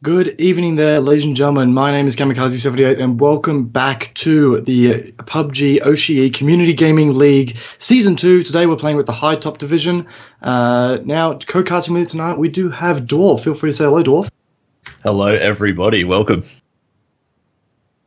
Good evening there, ladies and gentlemen. My name is Kamikaze78 and welcome back to the PUBG Oceania Community Gaming League Season 2. Today we're playing with the High Top Division. Now, co-casting with me tonight, we do have Dwarf. Feel free to say hello, Dwarf. Hello, everybody. Welcome.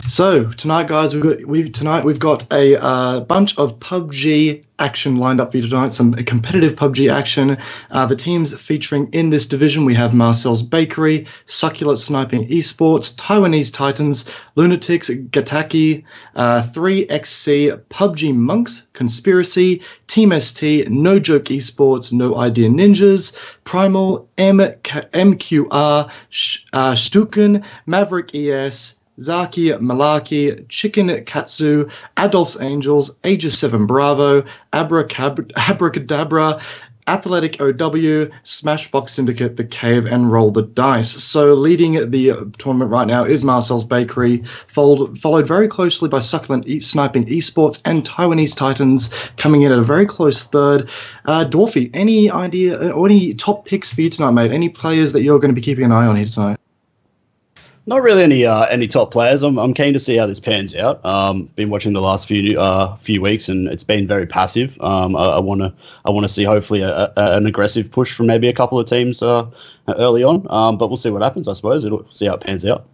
So tonight, guys, we've got a bunch of PUBG action lined up for you tonight. Some competitive PUBG action. The teams featuring in this division, we have Marcel's Bakery, Succulent Sniping Esports, Taiwanese Titans, Lunatics, Gataki, 3XC, PUBG Monks, Conspiracy, Team ST, No Joke Esports, No Idea Ninjas, Primal, MQR, Stuken, Maverick ES, Zaki, Malaki, Chicken Katsu, Adolf's Angels, Aegis 7 Bravo, Abracadabra, Athletic OW, Smashbox Syndicate, The Cave, and Roll the Dice. So leading the tournament right now is Marcel's Bakery, followed very closely by Succulent Sniping Esports and Taiwanese Titans coming in at a very close third. Dwarfy, any idea or any top picks for you tonight, mate? Any players that you're going to be keeping an eye on here tonight? Not really any top players. I'm keen to see how this pans out. Been watching the last few weeks, and it's been very passive. I want to see hopefully an aggressive push from maybe a couple of teams early on. But we'll see what happens. I suppose we'll see how it pans out.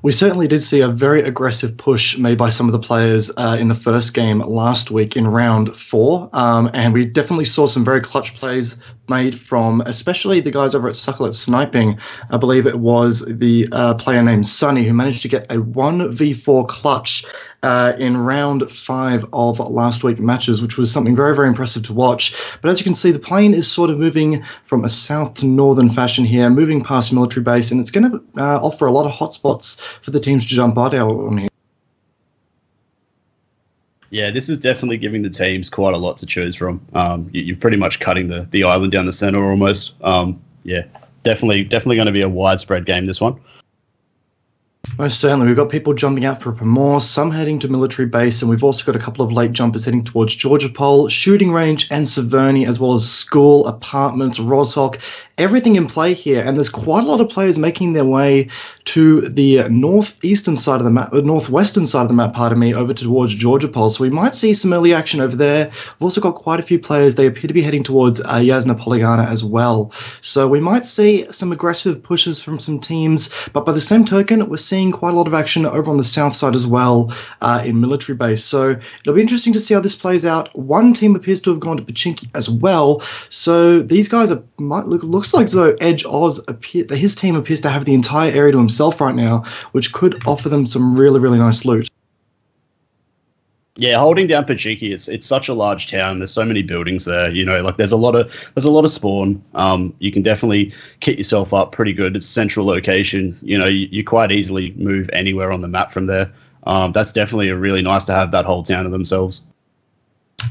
We certainly did see a very aggressive push made by some of the players in the first game last week in round 4. And we definitely saw some very clutch plays made from especially the guys over at Succulent Sniping. I believe it was the player named Sunny who managed to get a 1v4 clutch in round 5 of last week's matches, which was something very, very impressive to watch. But as you can see, the plane is sort of moving from a south to northern fashion here, moving past military base, and it's going to offer a lot of hotspots for the teams to jump out on here. Yeah, this is definitely giving the teams quite a lot to choose from. You're pretty much cutting the island down the center almost. Yeah, definitely going to be a widespread game, this one. Most certainly. We've got people jumping out for Pomor, some heading to military base, and we've also got a couple of late jumpers heading towards Georgia Pole, shooting range, and Severny, as well as school, apartments, Roshawk, everything in play here. And there's quite a lot of players making their way to the northwestern side of the map, over towards Georgia Pole. So we might see some early action over there. We've also got quite a few players. They appear to be heading towards Yasna Polygana as well. So we might see some aggressive pushes from some teams. But by the same token, we're seeing quite a lot of action over on the south side as well in military base. So it'll be interesting to see how this plays out. One team appears to have gone to Pachinki as well. So these guys looks like though Edge Oz his team appears to have the entire area to himself right now, which could offer them some really, really nice loot. Yeah, holding down Pachinki, it's such a large town. There's so many buildings there. You know, like there's a lot of spawn. You can definitely kit yourself up pretty good. It's a central location. You know, you quite easily move anywhere on the map from there. That's definitely really nice to have that whole town to themselves.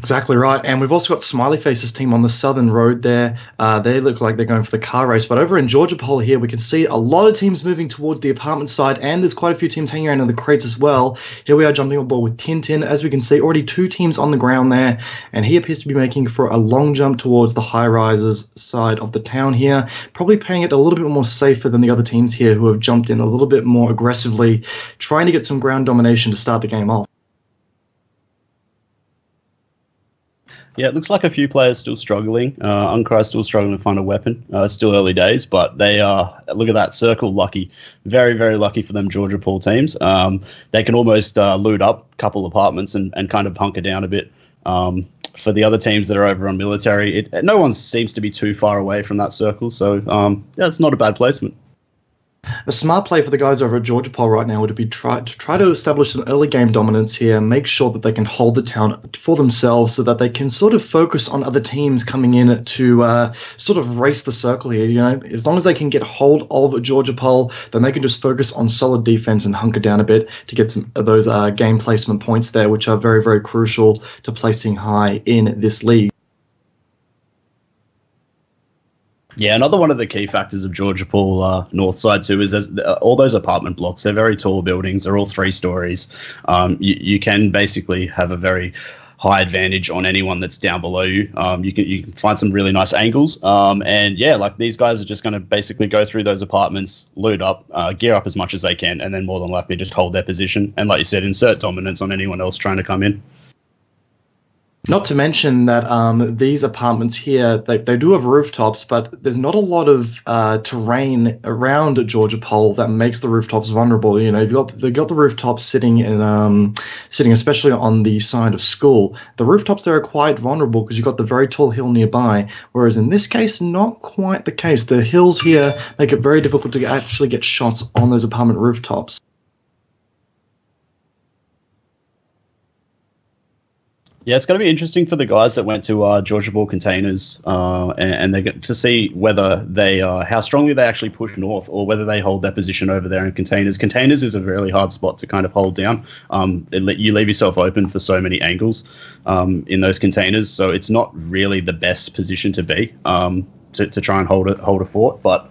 Exactly right. And we've also got Smiley Face's team on the southern road there. They look like they're going for the car race. But over in Georgia Pole here, we can see a lot of teams moving towards the apartment side, and there's quite a few teams hanging around in the crates as well. Here we are jumping on board with Tintin. As we can see, already 2 teams on the ground there. And he appears to be making for a long jump towards the high-rises side of the town here, probably playing it a little bit more safer than the other teams here who have jumped in a little bit more aggressively, trying to get some ground domination to start the game off. Yeah, it looks like a few players still struggling. Uncry still struggling to find a weapon. Still early days, but they are, look at that, Circle lucky. Very, very lucky for them Georgia Pool teams. They can almost loot up a couple apartments and kind of hunker down a bit. For the other teams that are over on military, no one seems to be too far away from that circle. So, yeah, it's not a bad placement. A smart play for the guys over at Georgia Pole right now would be try to establish some early game dominance here, make sure that they can hold the town for themselves so that they can sort of focus on other teams coming in to sort of race the circle here. You know, as long as they can get hold of Georgia Pole, then they can just focus on solid defense and hunker down a bit to get some of those game placement points there, which are very, very crucial to placing high in this league. Yeah, another one of the key factors of Georgia Pool north side too is all those apartment blocks. They're very tall buildings. They're all 3 stories. You can basically have a very high advantage on anyone that's down below you. You can find some really nice angles. And yeah, like these guys are just going to basically go through those apartments, loot up, gear up as much as they can, and then more than likely just hold their position. And like you said, insert dominance on anyone else trying to come in. Not to mention that these apartments here, they do have rooftops, but there's not a lot of terrain around Georgia Pole that makes the rooftops vulnerable. You know, they've got the rooftops sitting especially on the side of school. The rooftops there are quite vulnerable because you've got the very tall hill nearby, whereas in this case, not quite the case. The hills here make it very difficult to actually get shots on those apartment rooftops. Yeah, it's going to be interesting for the guys that went to Georgia Ball containers, and they get to see whether they how strongly they actually push north, or whether they hold their position over there in containers. Containers is a really hard spot to kind of hold down. You leave yourself open for so many angles in those containers, so it's not really the best position to be. To try and hold a fort, but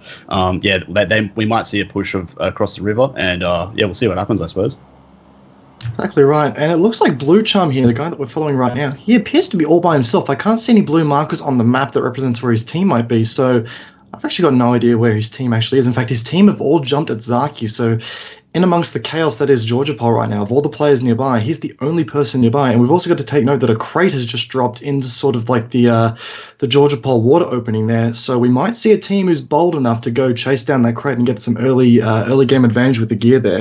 we might see a push across the river, and we'll see what happens, I suppose. Exactly right. And it looks like Blue Chum here, the guy that we're following right now, he appears to be all by himself. I can't see any blue markers on the map that represents where his team might be, so I've actually got no idea where his team actually is. In fact, his team have all jumped at Zaki, so in amongst the chaos that is Georgia Pole right now, of all the players nearby, he's the only person nearby. And we've also got to take note that a crate has just dropped into sort of like the Georgia Pole water opening there. So we might see a team who's bold enough to go chase down that crate and get some early game advantage with the gear there.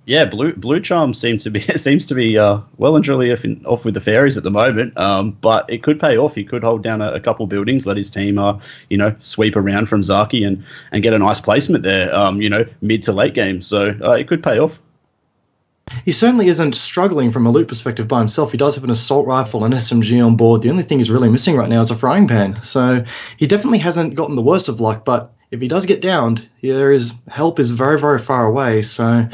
Yeah, Blue Charm seems to be well and truly off with the fairies at the moment. But it could pay off. He could hold down a couple buildings, let his team sweep around from Zaki and get a nice placement there. Mid to late game. So it could pay off. He certainly isn't struggling from a loot perspective by himself. He does have an assault rifle and SMG on board. The only thing he's really missing right now is a frying pan. So he definitely hasn't gotten the worst of luck. But if he does get downed, help is very, very far away. So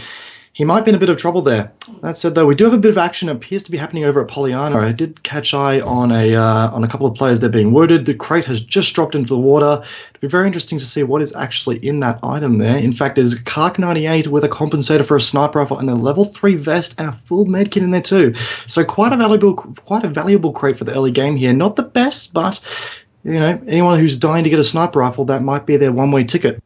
he might be in a bit of trouble there. That said, though, we do have a bit of action that appears to be happening over at Pollyanna. I did catch eye on a couple of players there being wounded. The crate has just dropped into the water. It'll be very interesting to see what is actually in that item there. In fact, there's a Kark 98 with a compensator for a sniper rifle and a level 3 vest and a full medkit in there too. So quite a valuable crate for the early game here. Not the best, but anyone who's dying to get a sniper rifle, that might be their one-way ticket.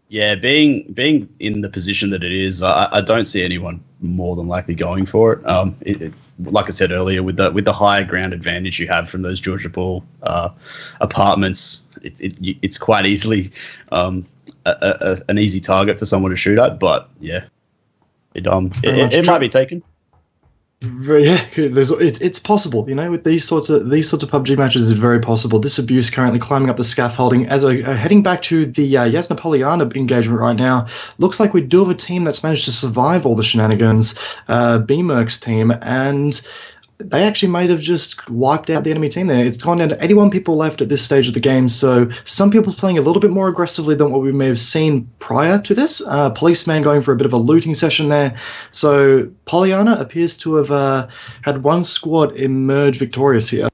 Yeah, being in the position that it is, I don't see anyone more than likely going for it. Like I said earlier, with the higher ground advantage you have from those Georgia Ball apartments, it's quite easily an easy target for someone to shoot at. But yeah, it might be taken. Yeah, it's possible. With these sorts of PUBG matches, it's very possible. Disabuse currently climbing up the scaffolding as heading back to the Yasna Pollyanna engagement right now. Looks like we do have a team that's managed to survive all the shenanigans. B-Merc's team, and they actually might have just wiped out the enemy team there. It's gone down to 81 people left at this stage of the game, so some people playing a little bit more aggressively than what we may have seen prior to this. Policeman going for a bit of a looting session there. So Pollyanna appears to have had one squad emerge victorious here.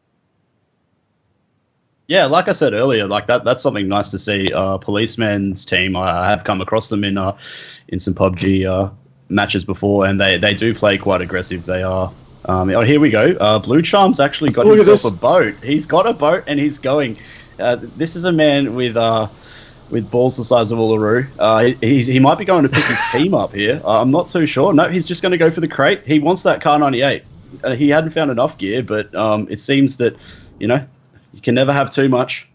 Yeah, like I said earlier, like that's something nice to see. Policeman's team, I have come across them in some PUBG matches before, and they do play quite aggressive. They are. Here we go. Blue Charm's actually got himself a boat. He's got a boat and he's going. This is a man with balls the size of Uluru. He might be going to pick his team up here. I'm not too sure. No, he's just going to go for the crate. He wants that Car 98. He hadn't found enough gear, but it seems that you can never have too much.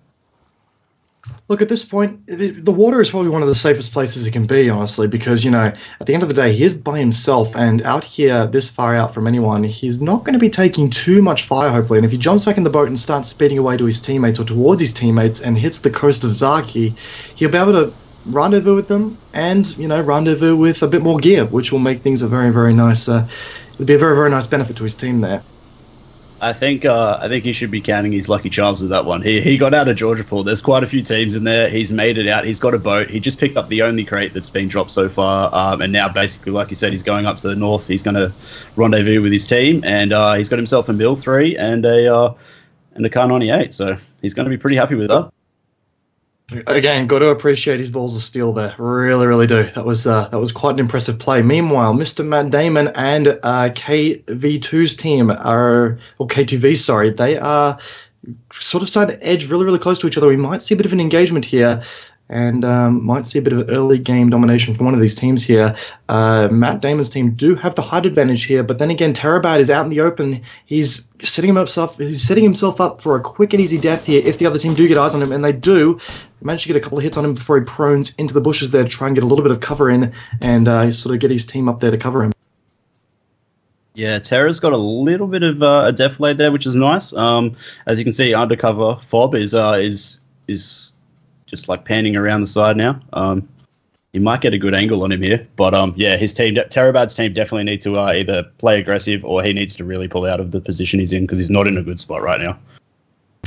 Look, at this point, the water is probably one of the safest places it can be, honestly, because, at the end of the day, he is by himself, and out here, this far out from anyone, he's not going to be taking too much fire, hopefully. And if he jumps back in the boat and starts speeding away to his teammates or towards his teammates and hits the coast of Zaki, he'll be able to rendezvous with them and, rendezvous with a bit more gear, which will make things a very, very nice, it'll be a very, very nice benefit to his team there. I think he should be counting his lucky charms with that one. He got out of Georgia Pool. There's quite a few teams in there. He's made it out. He's got a boat. He just picked up the only crate that's been dropped so far. And now, basically, like you said, he's going up to the north. He's going to rendezvous with his team, and he's got himself a Mil 3 and a Car 98. So he's going to be pretty happy with that. Again, got to appreciate his balls of steel there. Really, really do. That was quite an impressive play. Meanwhile, Mr. Matt Damon and KV2's team are, or K2V, sorry, they are sort of starting to edge really, really close to each other. We might see a bit of an engagement here, and might see a bit of early game domination from one of these teams here. Matt Damon's team do have the height advantage here, but then again, Terabad is out in the open. He's setting himself up for a quick and easy death here if the other team do get eyes on him, and they do. They manage to get a couple of hits on him before he prones into the bushes there to try and get a little bit of cover in and sort of get his team up there to cover him. Yeah, Terra's got a little bit of a deflate there, which is nice. As you can see, undercover Fob is just like panning around the side now. You might get a good angle on him here, but yeah, his team, Terabad's team, definitely need to either play aggressive or he needs to really pull out of the position he's in because he's not in a good spot right now.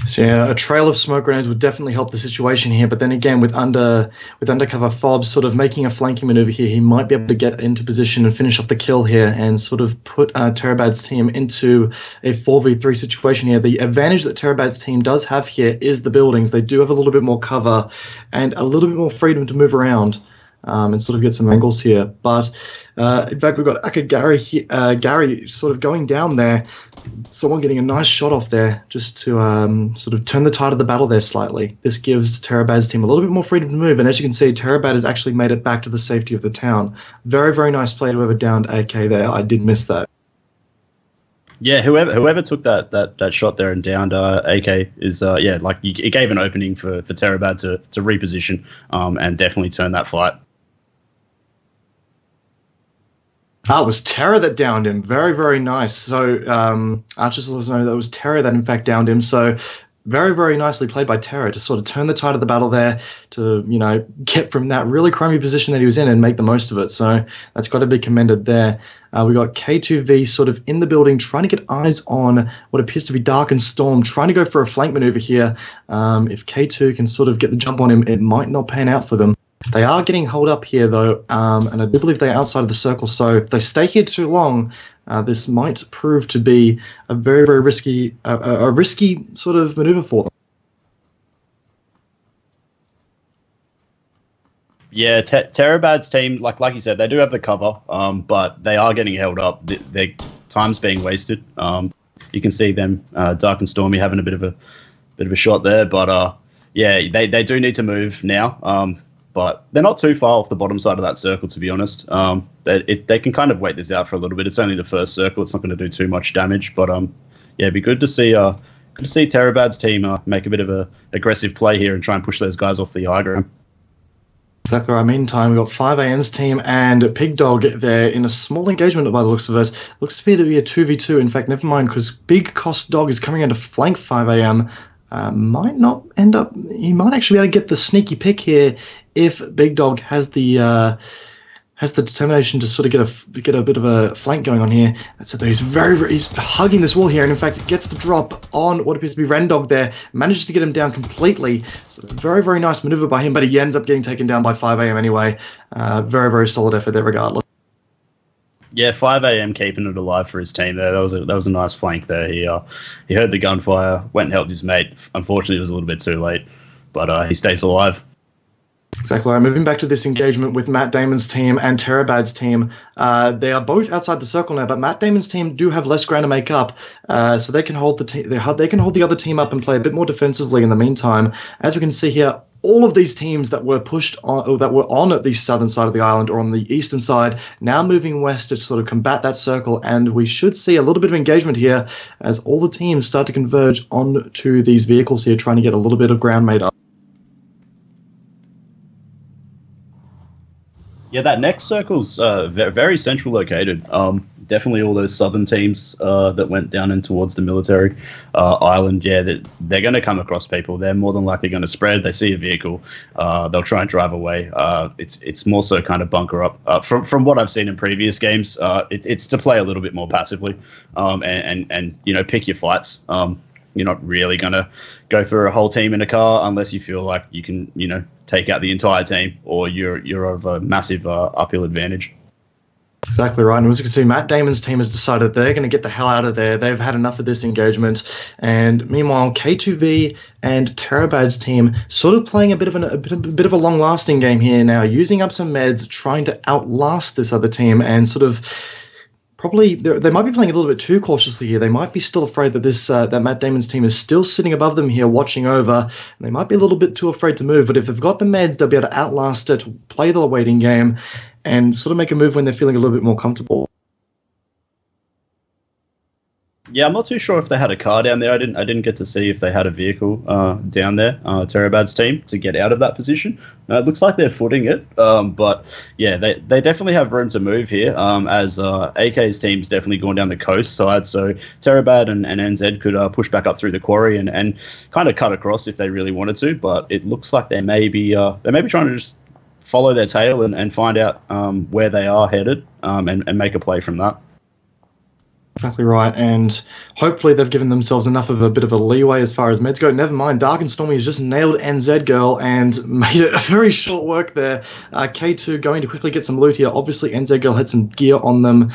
So yeah, a trail of smoke grenades would definitely help the situation here. But then again, with undercover Fob sort of making a flanking maneuver here, he might be able to get into position and finish off the kill here and sort of put Terabad's team into a 4v3 situation here. The advantage that Terabad's team does have here is the buildings. They do have a little bit more cover and a little bit more freedom to move around and sort of get some angles here. But in fact, we've got Gary sort of going down there. Someone getting a nice shot off there just to sort of turn the tide of the battle there slightly. This gives Terabad's team a little bit more freedom to move, and as you can see, Terabad has actually made it back to the safety of the town. Very, very nice play to whoever downed AK there. I did miss that. Yeah, whoever took that shot there and downed AK is it gave an opening for Terabad to reposition and definitely turn that fight. It was Terra that downed him. Very, very nice. So Archers let us know that it was Terra that in fact downed him. So very, very nicely played by Terra to sort of turn the tide of the battle there to, get from that really crummy position that he was in and make the most of it. So that's got to be commended there. We got K2V sort of in the building trying to get eyes on what appears to be Dark and Storm, trying to go for a flank maneuver here. If K2 can sort of get the jump on him, it might not pan out for them. They are getting held up here, though, and I do believe they're outside of the circle. So if they stay here too long, this might prove to be a very, very risky sort of maneuver for them. Yeah, Terabad's team, like you said, they do have the cover, but they are getting held up. Their time's being wasted. You can see them, Dark and Stormy, having a bit of a shot there, but yeah, they do need to move now. But they're not too far off the bottom side of that circle, to be honest. They can kind of wait this out for a little bit. It's only the first circle; it's not going to do too much damage. But yeah, it'd be good to see Terabad's team make a bit of a aggressive play here and try and push those guys off the high ground. Exactly right. Meantime, we've got 5AM's team and Pig Dog there in a small engagement by the looks of it. Looks to be a 2v2. In fact, never mind, because Big Cost Dog is coming in to flank 5AM. Might not end up. He might actually be able to get the sneaky pick here if Big Dog has the determination to sort of get a bit of a flank going on here. So he's he's hugging this wall here, and in fact, gets the drop on what appears to be Rendog there. Manages to get him down completely. So very, very nice maneuver by him, but he ends up getting taken down by 5AM anyway. Very, very solid effort there, regardless. Yeah, 5AM keeping it alive for his team there. That was a nice flank there. He heard the gunfire, went and helped his mate. Unfortunately, it was a little bit too late, but he stays alive. Exactly. Moving back to this engagement with Matt Damon's team and Terabad's team, they are both outside the circle now. But Matt Damon's team do have less ground to make up, so they can hold they can hold the other team up and play a bit more defensively in the meantime. As we can see here, all of these teams that were pushed on, or that were on the southern side of the island or on the eastern side, now moving west to sort of combat that circle, and we should see a little bit of engagement here as all the teams start to converge onto these vehicles here, trying to get a little bit of ground made up. Yeah, that next circle's very central located. Definitely all those southern teams that went down in towards the military island, yeah, they're going to come across people. They're more than likely going to spread. They see a vehicle, they'll try and drive away. It's more so kind of bunker up. From what I've seen in previous games, it's to play a little bit more passively and pick your fights. You're not really going to go for a whole team in a car unless you feel like you can, take out the entire team or you're of a massive uphill advantage. Exactly right. And as you can see, Matt Damon's team has decided they're going to get the hell out of there. They've had enough of this engagement. And meanwhile, K2V and Terabad's team sort of playing a bit of a long-lasting game here now, using up some meds, trying to outlast this other team, and sort of probably they might be playing a little bit too cautiously here. They might be still afraid that that Matt Damon's team is still sitting above them here, watching over. And they might be a little bit too afraid to move. But if they've got the meds, they'll be able to outlast it, play the waiting game, and sort of make a move when they're feeling a little bit more comfortable. Yeah, I'm not too sure if they had a car down there. I didn't get to see if they had a vehicle down there, Terabad's team, to get out of that position. It looks like they're footing it, but yeah, they definitely have room to move here, as AK's team's definitely gone down the coast side, so Terabad and NZ could push back up through the quarry and kind of cut across if they really wanted to, but it looks like they may be trying to just follow their tail and find out where they are headed, and make a play from that. Exactly right, and hopefully they've given themselves enough of a bit of a leeway as far as meds go. Never mind, Dark and Stormy has just nailed NZ Girl and made it a very short work there. K2 going to quickly get some loot here. Obviously, NZ Girl had some gear on them,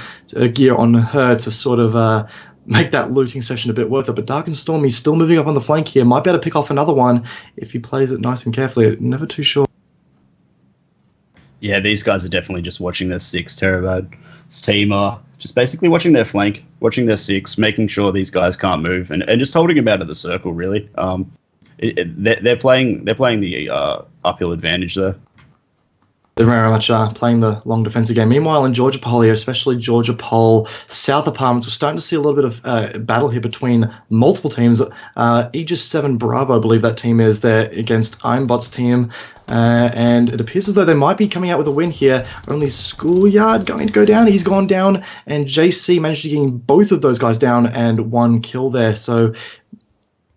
gear on her to sort of make that looting session a bit worth it. But Dark and Stormy still moving up on the flank here. Might be able to pick off another one if he plays it nice and carefully. Never too sure. Yeah, these guys are definitely just watching their six. Terabad's team are just basically watching their flank, watching their six, making sure these guys can't move, and just holding them out of the circle, really. They're playing the uphill advantage there. They're very much playing the long defensive game. Meanwhile, in Georgia Pole here, especially Georgia Pole South Apartments, we're starting to see a little bit of battle here between multiple teams. Aegis 7 Bravo, I believe that team is there against Ironbot's team. And it appears as though they might be coming out with a win here. Only Schoolyard going to go down. He's gone down. And JC managed to get both of those guys down and one kill there. So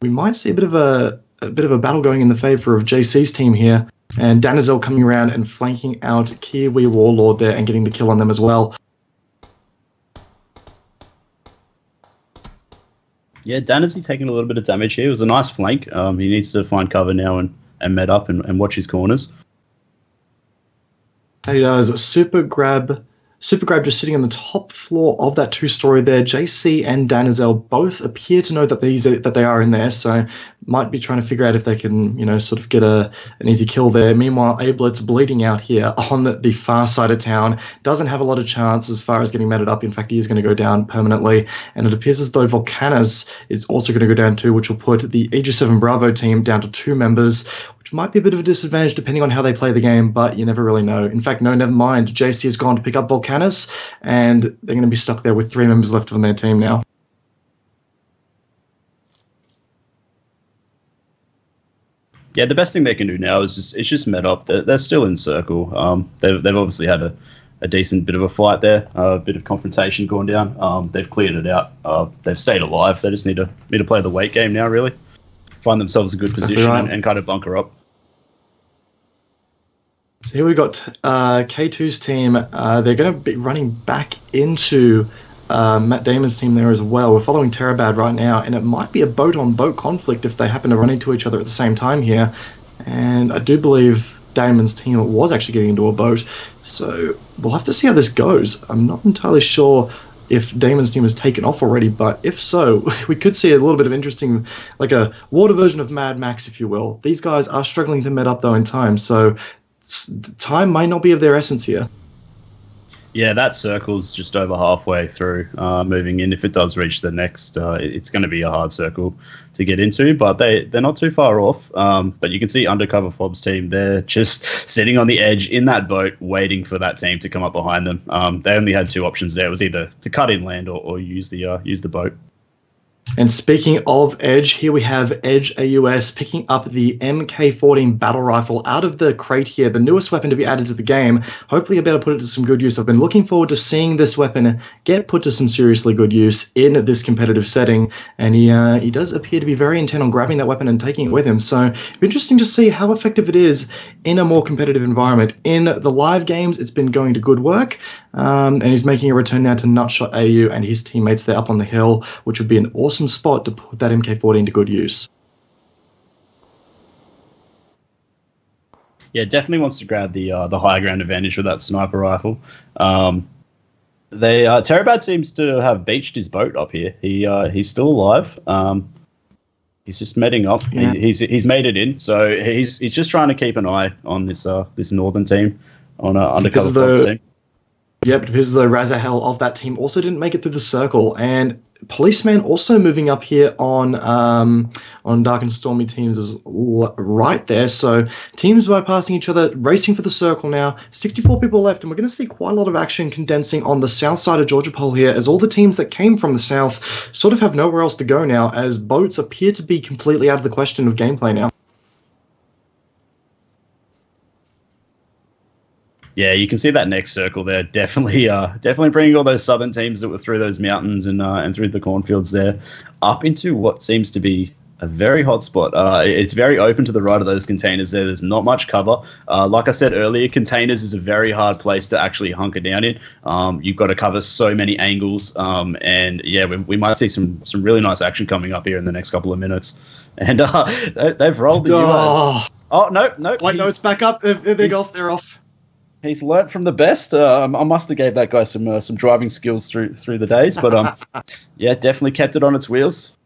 we might see a bit of a battle going in the favor of JC's team here. And Danizel coming around and flanking out Kiwi Warlord there and getting the kill on them as well. Yeah, Danizel taking a little bit of damage here. It was a nice flank. He needs to find cover now and med up and watch his corners. He does. Super Grab just sitting on the top floor of that two-story there. JC and Danizel both appear to know that they are in there, so might be trying to figure out if they can, sort of get an easy kill there. Meanwhile, Ablett's bleeding out here on the far side of town. Doesn't have a lot of chance as far as getting matted up. In fact, he is going to go down permanently, and it appears as though Volcanas is also going to go down too, which will put the Aegis 7 Bravo team down to 2 members, which might be a bit of a disadvantage depending on how they play the game, but you never really know. In fact, no, never mind. JC has gone to pick up Volcanis, and they're going to be stuck there with 3 members left on their team now. Yeah, the best thing they can do now is just med up. They're still in circle. They've obviously had a decent bit of a fight there, a bit of confrontation going down. They've cleared it out. They've stayed alive. They just need to play the wait game now, really. Find themselves a good position and kind of bunker up. So here we got K2's team. They're going to be running back into Matt Damon's team there as well. We're following Terabad right now, and it might be a boat-on-boat conflict if they happen to run into each other at the same time here. And I do believe Damon's team was actually getting into a boat, so we'll have to see how this goes. I'm not entirely sure if Damon's team has taken off already, but if so, we could see a little bit of interesting, like a water version of Mad Max, if you will. These guys are struggling to med up, though, in time, so time might not be of their essence here. Yeah, that circle's just over halfway through moving in. If it does reach the next, it's going to be a hard circle to get into, but they're not too far off. But you can see Undercover Fob's team, they're just sitting on the edge in that boat waiting for that team to come up behind them. They only had 2 options there. It was either to cut inland or use the boat. And speaking of Edge, here we have Edge AUS picking up the MK14 battle rifle out of the crate here, the newest weapon to be added to the game. Hopefully you'll be able to put it to some good use. I've been looking forward to seeing this weapon get put to some seriously good use in this competitive setting, and he does appear to be very intent on grabbing that weapon and taking it with him. So it'll be interesting to see how effective it is in a more competitive environment. In the live games, it's been going to good work, and he's making a return now to Nutshot AU and his teammates there up on the hill, which would be an awesome spot to put that MK14 to good use. Yeah, definitely wants to grab the high ground advantage with that sniper rifle. They Terabad seems to have beached his boat up here. He's still alive. He's just medding up. Yeah. He's made it in, so he's just trying to keep an eye on this northern team, on undercover Fox team. Yep, because the Razahel of that team also didn't make it through the circle, and Policeman also moving up here on Dark and Stormy teams is right there. So teams bypassing each other, racing for the circle now. 64 people left, and we're going to see quite a lot of action condensing on the south side of Georgia Pole here, as all the teams that came from the south sort of have nowhere else to go now, as boats appear to be completely out of the question of gameplay now. Yeah, you can see that next circle there. Definitely bringing all those southern teams that were through those mountains and through the cornfields there up into what seems to be a very hot spot. It's very open to the right of those containers there. There's not much cover. Like I said earlier, containers is a very hard place to actually hunker down in. You've got to cover so many angles. And yeah, we might see some really nice action coming up here in the next couple of minutes. And they've rolled the US. Oh, no. Wait, no, it's back up. They're off. They're off. He's learnt from the best. I must have gave that guy some driving skills through the days, but yeah, definitely kept it on its wheels.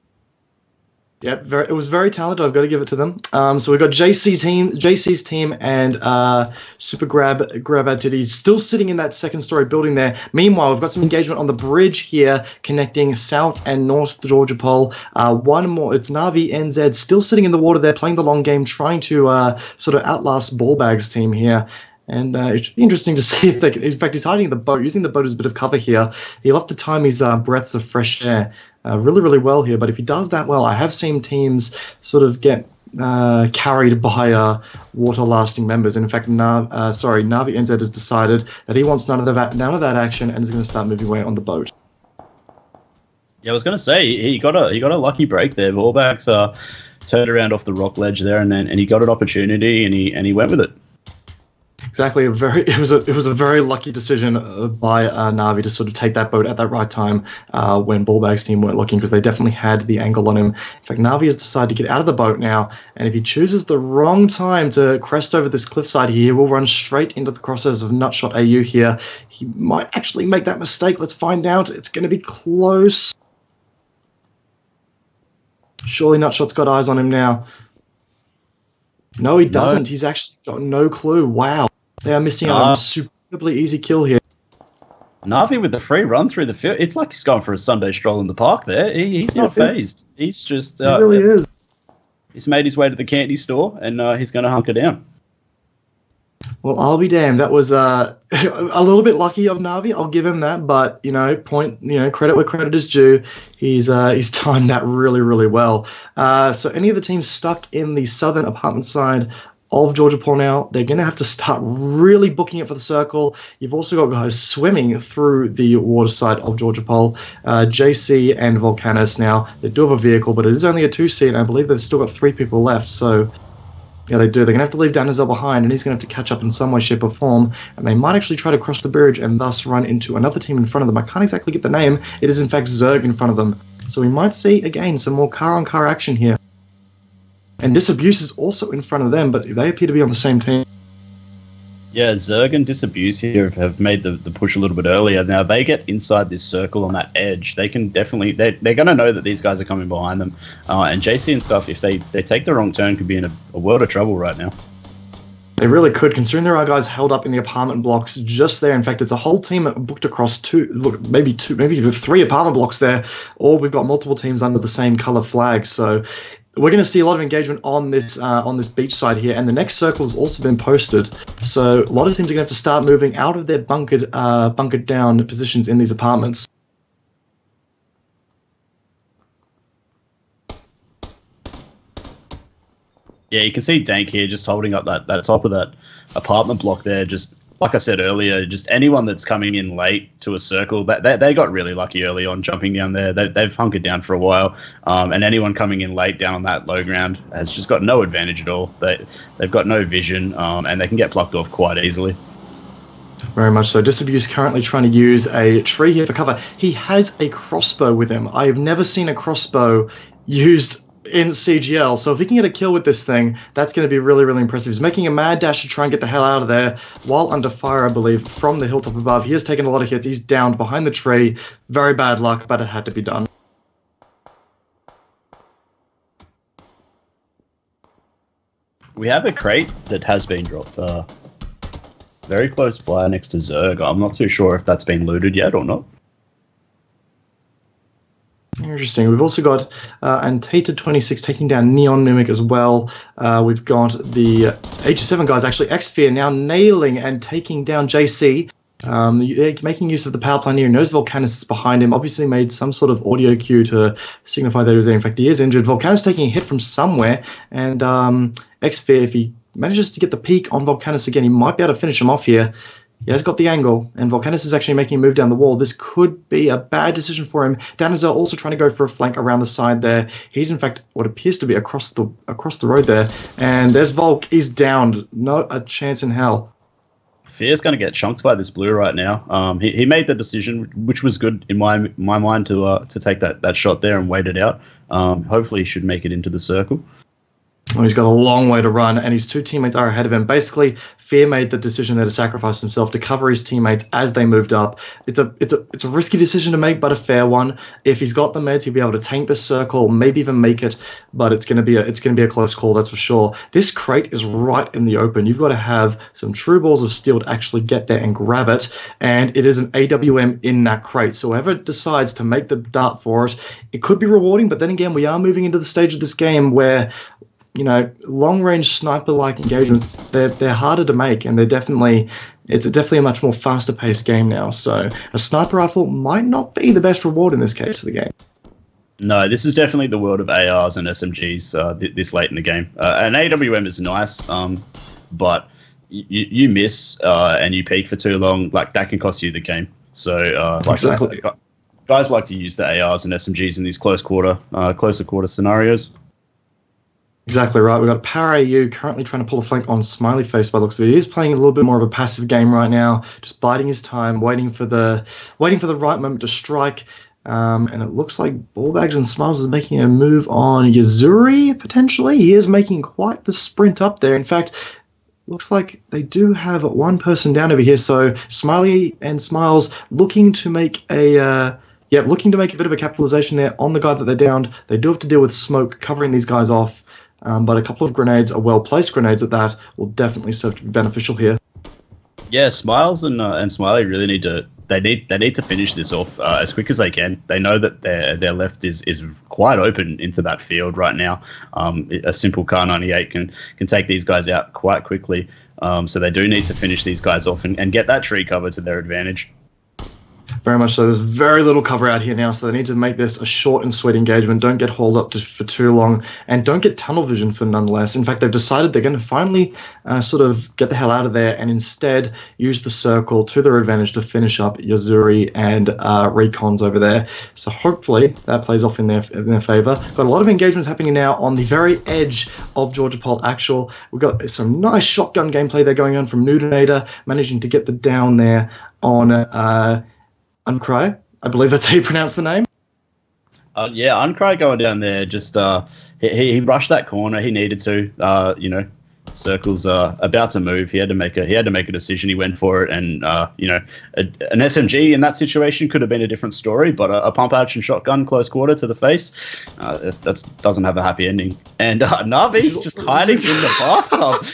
Yeah, it was very talented. I've got to give it to them. So we've got JC's team, and Super Grab Titty still sitting in that second-story building there. Meanwhile, we've got some engagement on the bridge here, connecting South and North Georgia Pole. One more. It's Navi NZ still sitting in the water there, playing the long game, trying to sort of outlast Ballbag's team here. And it should be interesting to see if they can. In fact, he's hiding in the boat, using the boat as a bit of cover here. He'll have to time his breaths of fresh air really, really well here. But if he does that well, I have seen teams sort of get carried by water-lasting members. And in fact, Navi NZ has decided that he wants none of that action and is going to start moving away on the boat. Yeah, I was going to say he got a lucky break there. Ballbacks turned around off the rock ledge there, and he got an opportunity, and he went with it. Exactly. It was a very lucky decision by Navi to sort of take that boat at that right time when Ballbag's team weren't looking, because they definitely had the angle on him. In fact, Navi has decided to get out of the boat now, and if he chooses the wrong time to crest over this cliffside here, he will run straight into the crosshairs of Nutshot AU here. He might actually make that mistake. Let's find out. It's going to be close. Surely Nutshot's got eyes on him now. No, he doesn't. No. He's actually got no clue. Wow. They are missing out on a superbly easy kill here. Navi with the free run through the field. It's like he's going for a Sunday stroll in the park there. He's not phased. He's just... he really is. He's made his way to the candy store, and he's going to hunker down. Well, I'll be damned. That was a little bit lucky of Navi. I'll give him that. But, credit where credit is due. He's timed that really, really well. So any of the teams stuck in the southern apartment side of Georgia Pole now, they're going to have to start really booking it for the circle. You've also got guys swimming through the water side of Georgia Pole. JC and Volcanus now, they do have a vehicle, but it is only a 2-seat, and I believe they've still got 3 people left. So, yeah, they do. They're going to have to leave Danizel behind, and he's going to have to catch up in some way, shape, or form. And they might actually try to cross the bridge and thus run into another team in front of them. I can't exactly get the name. It is, in fact, Zerg in front of them. So we might see, again, some more car-on-car action here. And Disabuse is also in front of them, but they appear to be on the same team. Yeah, Zerg and Disabuse here have made the push a little bit earlier. Now, they get inside this circle on that edge. They can definitely... They're going to know that these guys are coming behind them. And JC and stuff, if they take the wrong turn, could be in a world of trouble right now. They really could, considering there are guys held up in the apartment blocks just there. In fact, it's a whole team booked across maybe 3 apartment blocks there, or we've got multiple teams under the same color flag. So we're going to see a lot of engagement on this beach side here, and the next circle has also been posted. So a lot of teams are going to have to start moving out of their bunkered down positions in these apartments. Yeah, you can see Dank here just holding up that top of that apartment block there. Just like I said earlier, just anyone that's coming in late to a circle, they got really lucky early on jumping down there. They've hunkered down for a while, and anyone coming in late down on that low ground has just got no advantage at all. They've got no vision, and they can get plucked off quite easily. Very much so. Disabuse currently trying to use a tree here for cover. He has a crossbow with him. I've never seen a crossbow used in CGL. So if he can get a kill with this thing, that's going to be really, really impressive. He's making a mad dash to try and get the hell out of there while under fire, I believe, from the hilltop above. He has taken a lot of hits. He's downed behind the tree. Very bad luck, but it had to be done. We have a crate that has been dropped very close by next to Zerg. I'm not too sure if that's been looted yet or not. Interesting. We've also got Untitled 26 taking down Neon Mimic as well. We've got the H7 guys, actually, Xfear now nailing and taking down JC. Making use of the power plant here. Knows Volcanus is behind him. Obviously made some sort of audio cue to signify that he was there. In fact, he is injured. Volcanus taking a hit from somewhere. And Xfear, if he manages to get the peak on Volcanus again, he might be able to finish him off here. He has got the angle, and Volcanus is actually making a move down the wall. This could be a bad decision for him. Danazel also trying to go for a flank around the side there. He's, in fact, what appears to be across the road there. And there's Volk. He's downed. Not a chance in hell. Fear's going to get chunked by this blue right now. He made the decision, which was good in my mind, to take that shot there and wait it out. Hopefully he should make it into the circle. Well, he's got a long way to run, and his two teammates are ahead of him. Basically, Fear made the decision there to sacrifice himself to cover his teammates as they moved up. It's a risky decision to make, but a fair one. If he's got the meds, he'll be able to tank the circle, maybe even make it. But it's going to be a close call, that's for sure. This crate is right in the open. You've got to have some true balls of steel to actually get there and grab it. And it is an AWM in that crate. So whoever decides to make the dart for it, it could be rewarding. But then again, we are moving into the stage of this game where, you know, long-range sniper-like engagements, they're harder to make, and it's definitely a much more faster-paced game now. So a sniper rifle might not be the best reward in this case of the game. No, this is definitely the world of ARs and SMGs this late in the game. An AWM is nice, but you miss and you peak for too long, like that can cost you the game. So exactly. Guys like to use the ARs and SMGs in these closer quarter scenarios. Exactly right. We've got PowerAU currently trying to pull a flank on Smiley Face by the looks of it. He is playing a little bit more of a passive game right now, just biding his time, waiting for the right moment to strike. And it looks like Ballbags and Smiles is making a move on Yazuri, potentially. He is making quite the sprint up there. In fact, looks like they do have one person down over here. So Smiley and Smiles looking to make a bit of a capitalization there on the guy that they downed. They do have to deal with smoke covering these guys off. But a couple of grenades, well-placed grenades at that, will definitely serve to be beneficial here. Yeah, Smiles and Smiley really need to finish this off as quick as they can. They know that their left is quite open into that field right now. A simple Kar 98 can take these guys out quite quickly. So they do need to finish these guys off and get that tree cover to their advantage. Very much so. There's very little cover out here now, so they need to make this a short and sweet engagement. Don't get hauled up for too long, and don't get tunnel vision for nonetheless. In fact, they've decided they're going to finally sort of get the hell out of there and instead use the circle to their advantage to finish up Yazuri and Recons over there. So hopefully that plays off in their favor. Got a lot of engagements happening now on the very edge of Georgia Pole Actual. We've got some nice shotgun gameplay there going on from Nudinator, managing to get the down there on Uncry, I believe that's how you pronounce the name. Yeah, Uncry going down there. Just he rushed that corner. He needed to. Circle's about to move. He had to make a decision. He went for it, and an SMG in that situation could have been a different story. But a pump action shotgun close quarter to the face, that doesn't have a happy ending. And Navi's just hiding in the bathtub.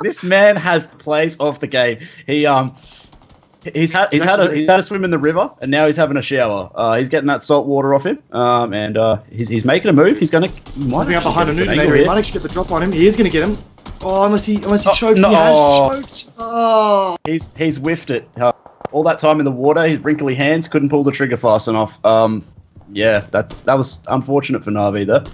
This man has plays off the game. He's had a swim in the river, and now he's having a shower. He's getting that salt water off him, and he's making a move. He's going to moving up behind a Nudinator. He might actually get the drop on him. He is going to get him. Oh, unless he chokes. No. He has choked. Oh. He's whiffed it. All that time in the water, his wrinkly hands couldn't pull the trigger fast enough. Yeah, that was unfortunate for Navi there.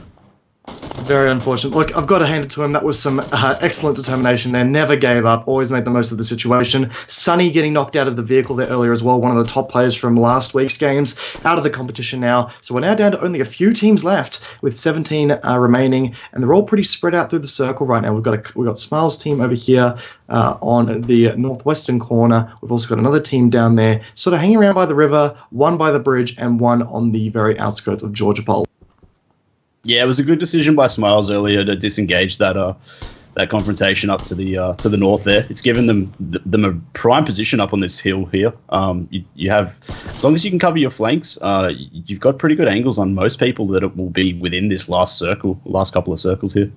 Very unfortunate. Look, I've got to hand it to him. That was some excellent determination there. Never gave up. Always made the most of the situation. Sunny getting knocked out of the vehicle there earlier as well. One of the top players from last week's games. Out of the competition now. So we're now down to only a few teams left with 17 remaining. And they're all pretty spread out through the circle right now. We've got Smiles' team over here on the northwestern corner. We've also got another team down there sort of hanging around by the river. One by the bridge and one on the very outskirts of Georgia Pole. Yeah, it was a good decision by Smiles earlier to disengage that confrontation up to the north there. It's given them a prime position up on this hill here. You have, as long as you can cover your flanks, you've got pretty good angles on most people that it will be within this last couple of circles here.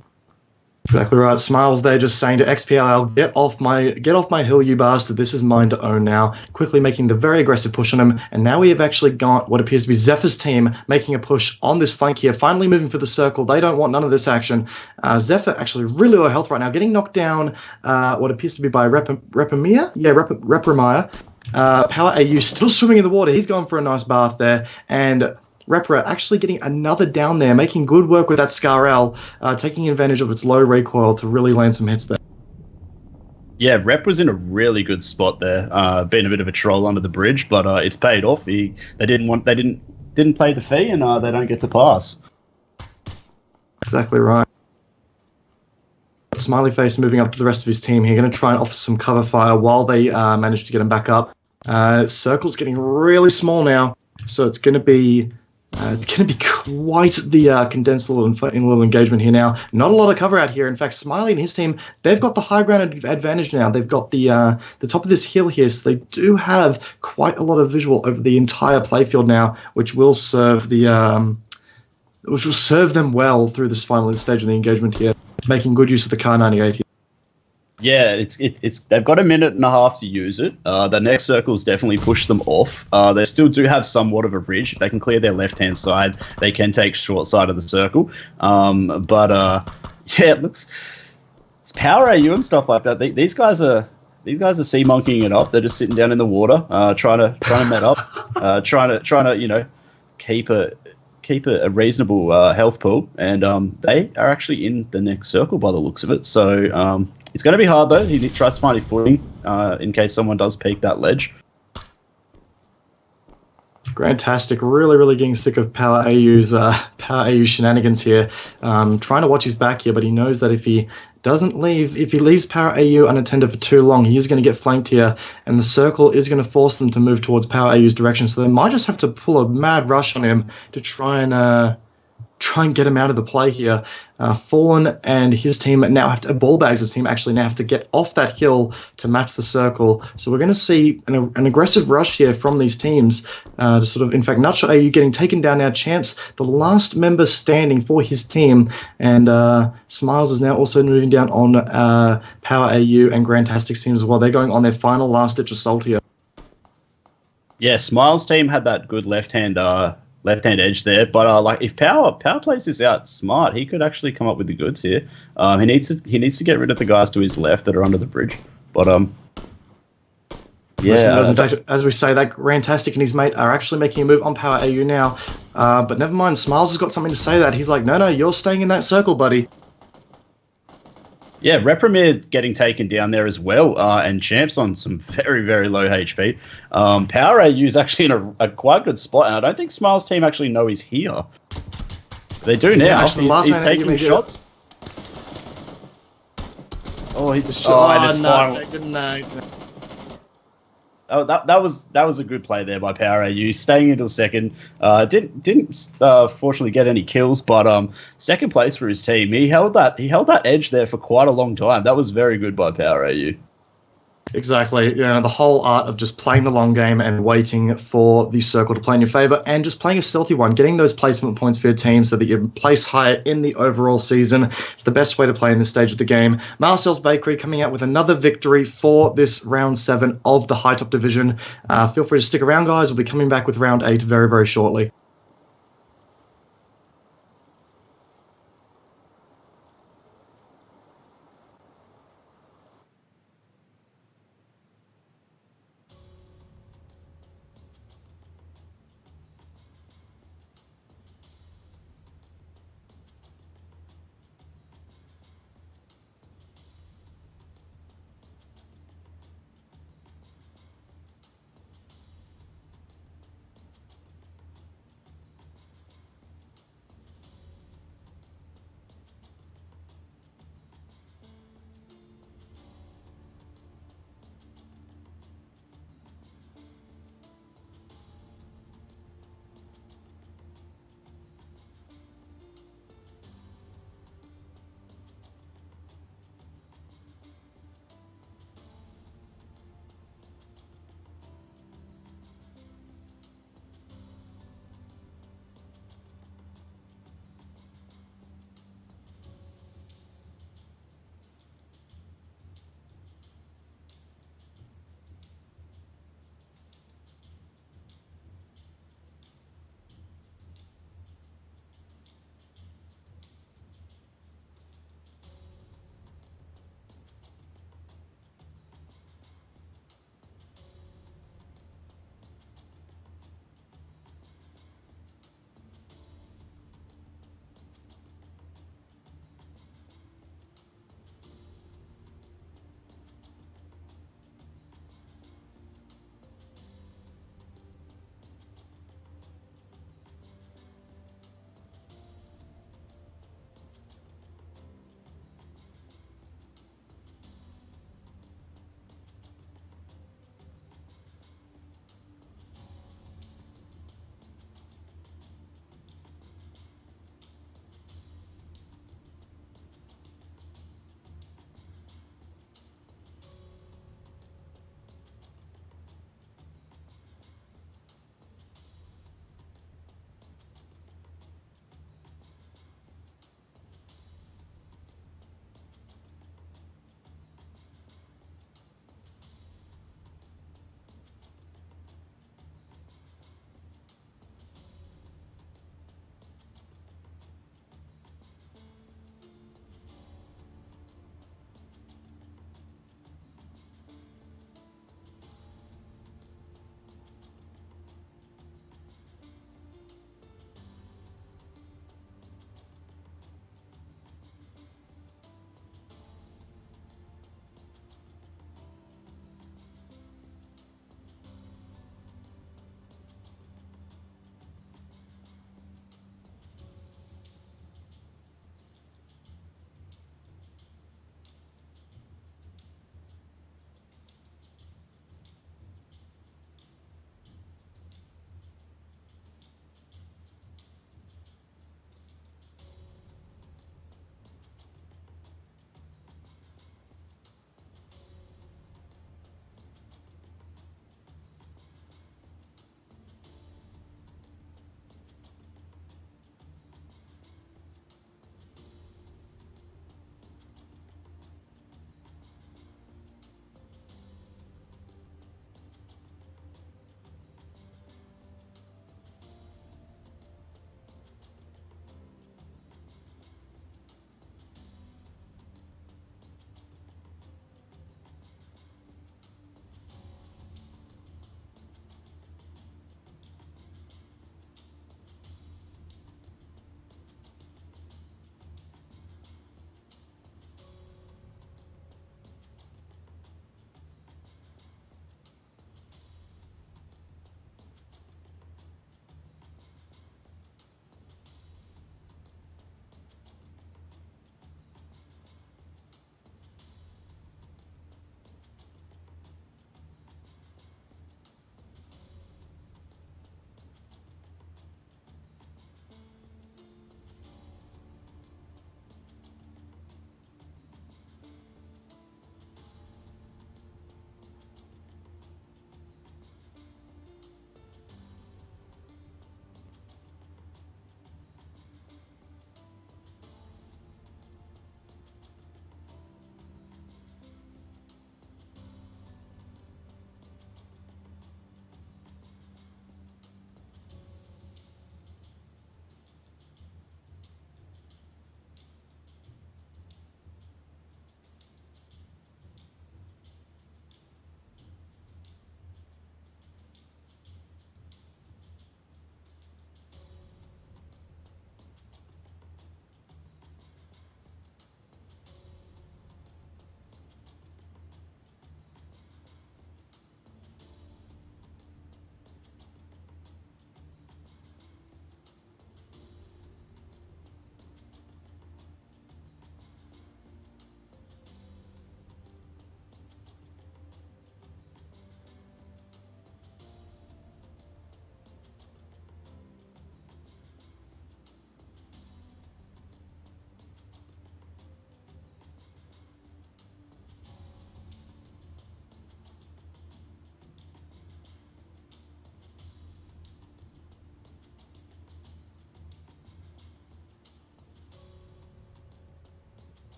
Exactly right. Smiles there just saying to XPL, get off my hill, you bastard. This is mine to own now. Quickly making the very aggressive push on him. And now we have actually got what appears to be Zephyr's team making a push on this flank here, finally moving for the circle. They don't want none of this action. Zephyr actually really low health right now, getting knocked down what appears to be by Reprimire? Yeah, Reprimire. Power AU still swimming in the water. He's going for a nice bath there. And Repra actually getting another down there, making good work with that Scar-L, taking advantage of its low recoil to really land some hits there. Yeah, Rep was in a really good spot there, being a bit of a troll under the bridge, but it's paid off. They didn't pay the fee, and they don't get to pass. Exactly right. Smiley Face moving up to the rest of his team here, going to try and offer some cover fire while they manage to get him back up. Circle's getting really small now, so it's going to be quite the condensed little engagement here now. Not a lot of cover out here. In fact, Smiley and his team, they've got the high ground advantage now. They've got the top of this hill here, so they do have quite a lot of visual over the entire playfield now, which will serve them well through this final stage of the engagement here, making good use of the Kar 98 here. Yeah, it's they've got a minute and a half to use it. The next circle's definitely pushed them off. They still do have somewhat of a ridge. If they can clear their left-hand side, they can take short side of the circle. Yeah, it looks, it's Power AU and stuff like that. These guys are sea monkeying it up. They're just sitting down in the water, trying to met up, trying to keep a reasonable health pool, and they are actually in the next circle by the looks of it. So it's going to be hard though. He tries to find his footing in case someone does peek that ledge. Fantastic. Really getting sick of Power AU shenanigans here. Trying to watch his back here, but he knows that if he leaves Power AU unattended for too long, he is going to get flanked here, and the circle is going to force them to move towards Power AU's direction. So they might just have to pull a mad rush on him to try and get him out of the play here. Fallen and his team now have to, Ballbags' team actually now have to get off that hill to match the circle. So we're going to see an aggressive rush here from these teams to sort of, in fact, Nutshot AU getting taken down now. Champs, the last member standing for his team, and Smiles is now also moving down on Power AU and Grandtastic's team as well. They're going on their final last-ditch assault here. Yeah, Smiles' team had that good left-hand edge there, but like if Power plays this out smart, he could actually come up with the goods here. He needs to get rid of the guys to his left that are under the bridge. But yeah, in fact, as we say, that Rantastic and his mate are actually making a move on Power AU now. But never mind, Smiles has got something to say that. He's like, no, you're staying in that circle, buddy. Yeah, Reprimire getting taken down there as well, and Champs on some very low HP. Power AU is actually in a quite good spot, and I don't think Smiles' team actually know he's here. They do now. He's taking shots. Oh, and it's final. Good night. Oh, that was a good play there by Power AU, staying into second. Didn't fortunately get any kills, but second place for his team. He held that edge there for quite a long time. That was very good by Power AU. Exactly. The whole art of just playing the long game and waiting for the circle to play in your favor, and just playing a stealthy one, getting those placement points for your team so that you place higher in the overall season. It's the best way to play in this stage of the game. Marcel's Bakery coming out with another victory for this round 7 of the High Top Division. Feel free to stick around, guys. We'll be coming back with round 8 very shortly.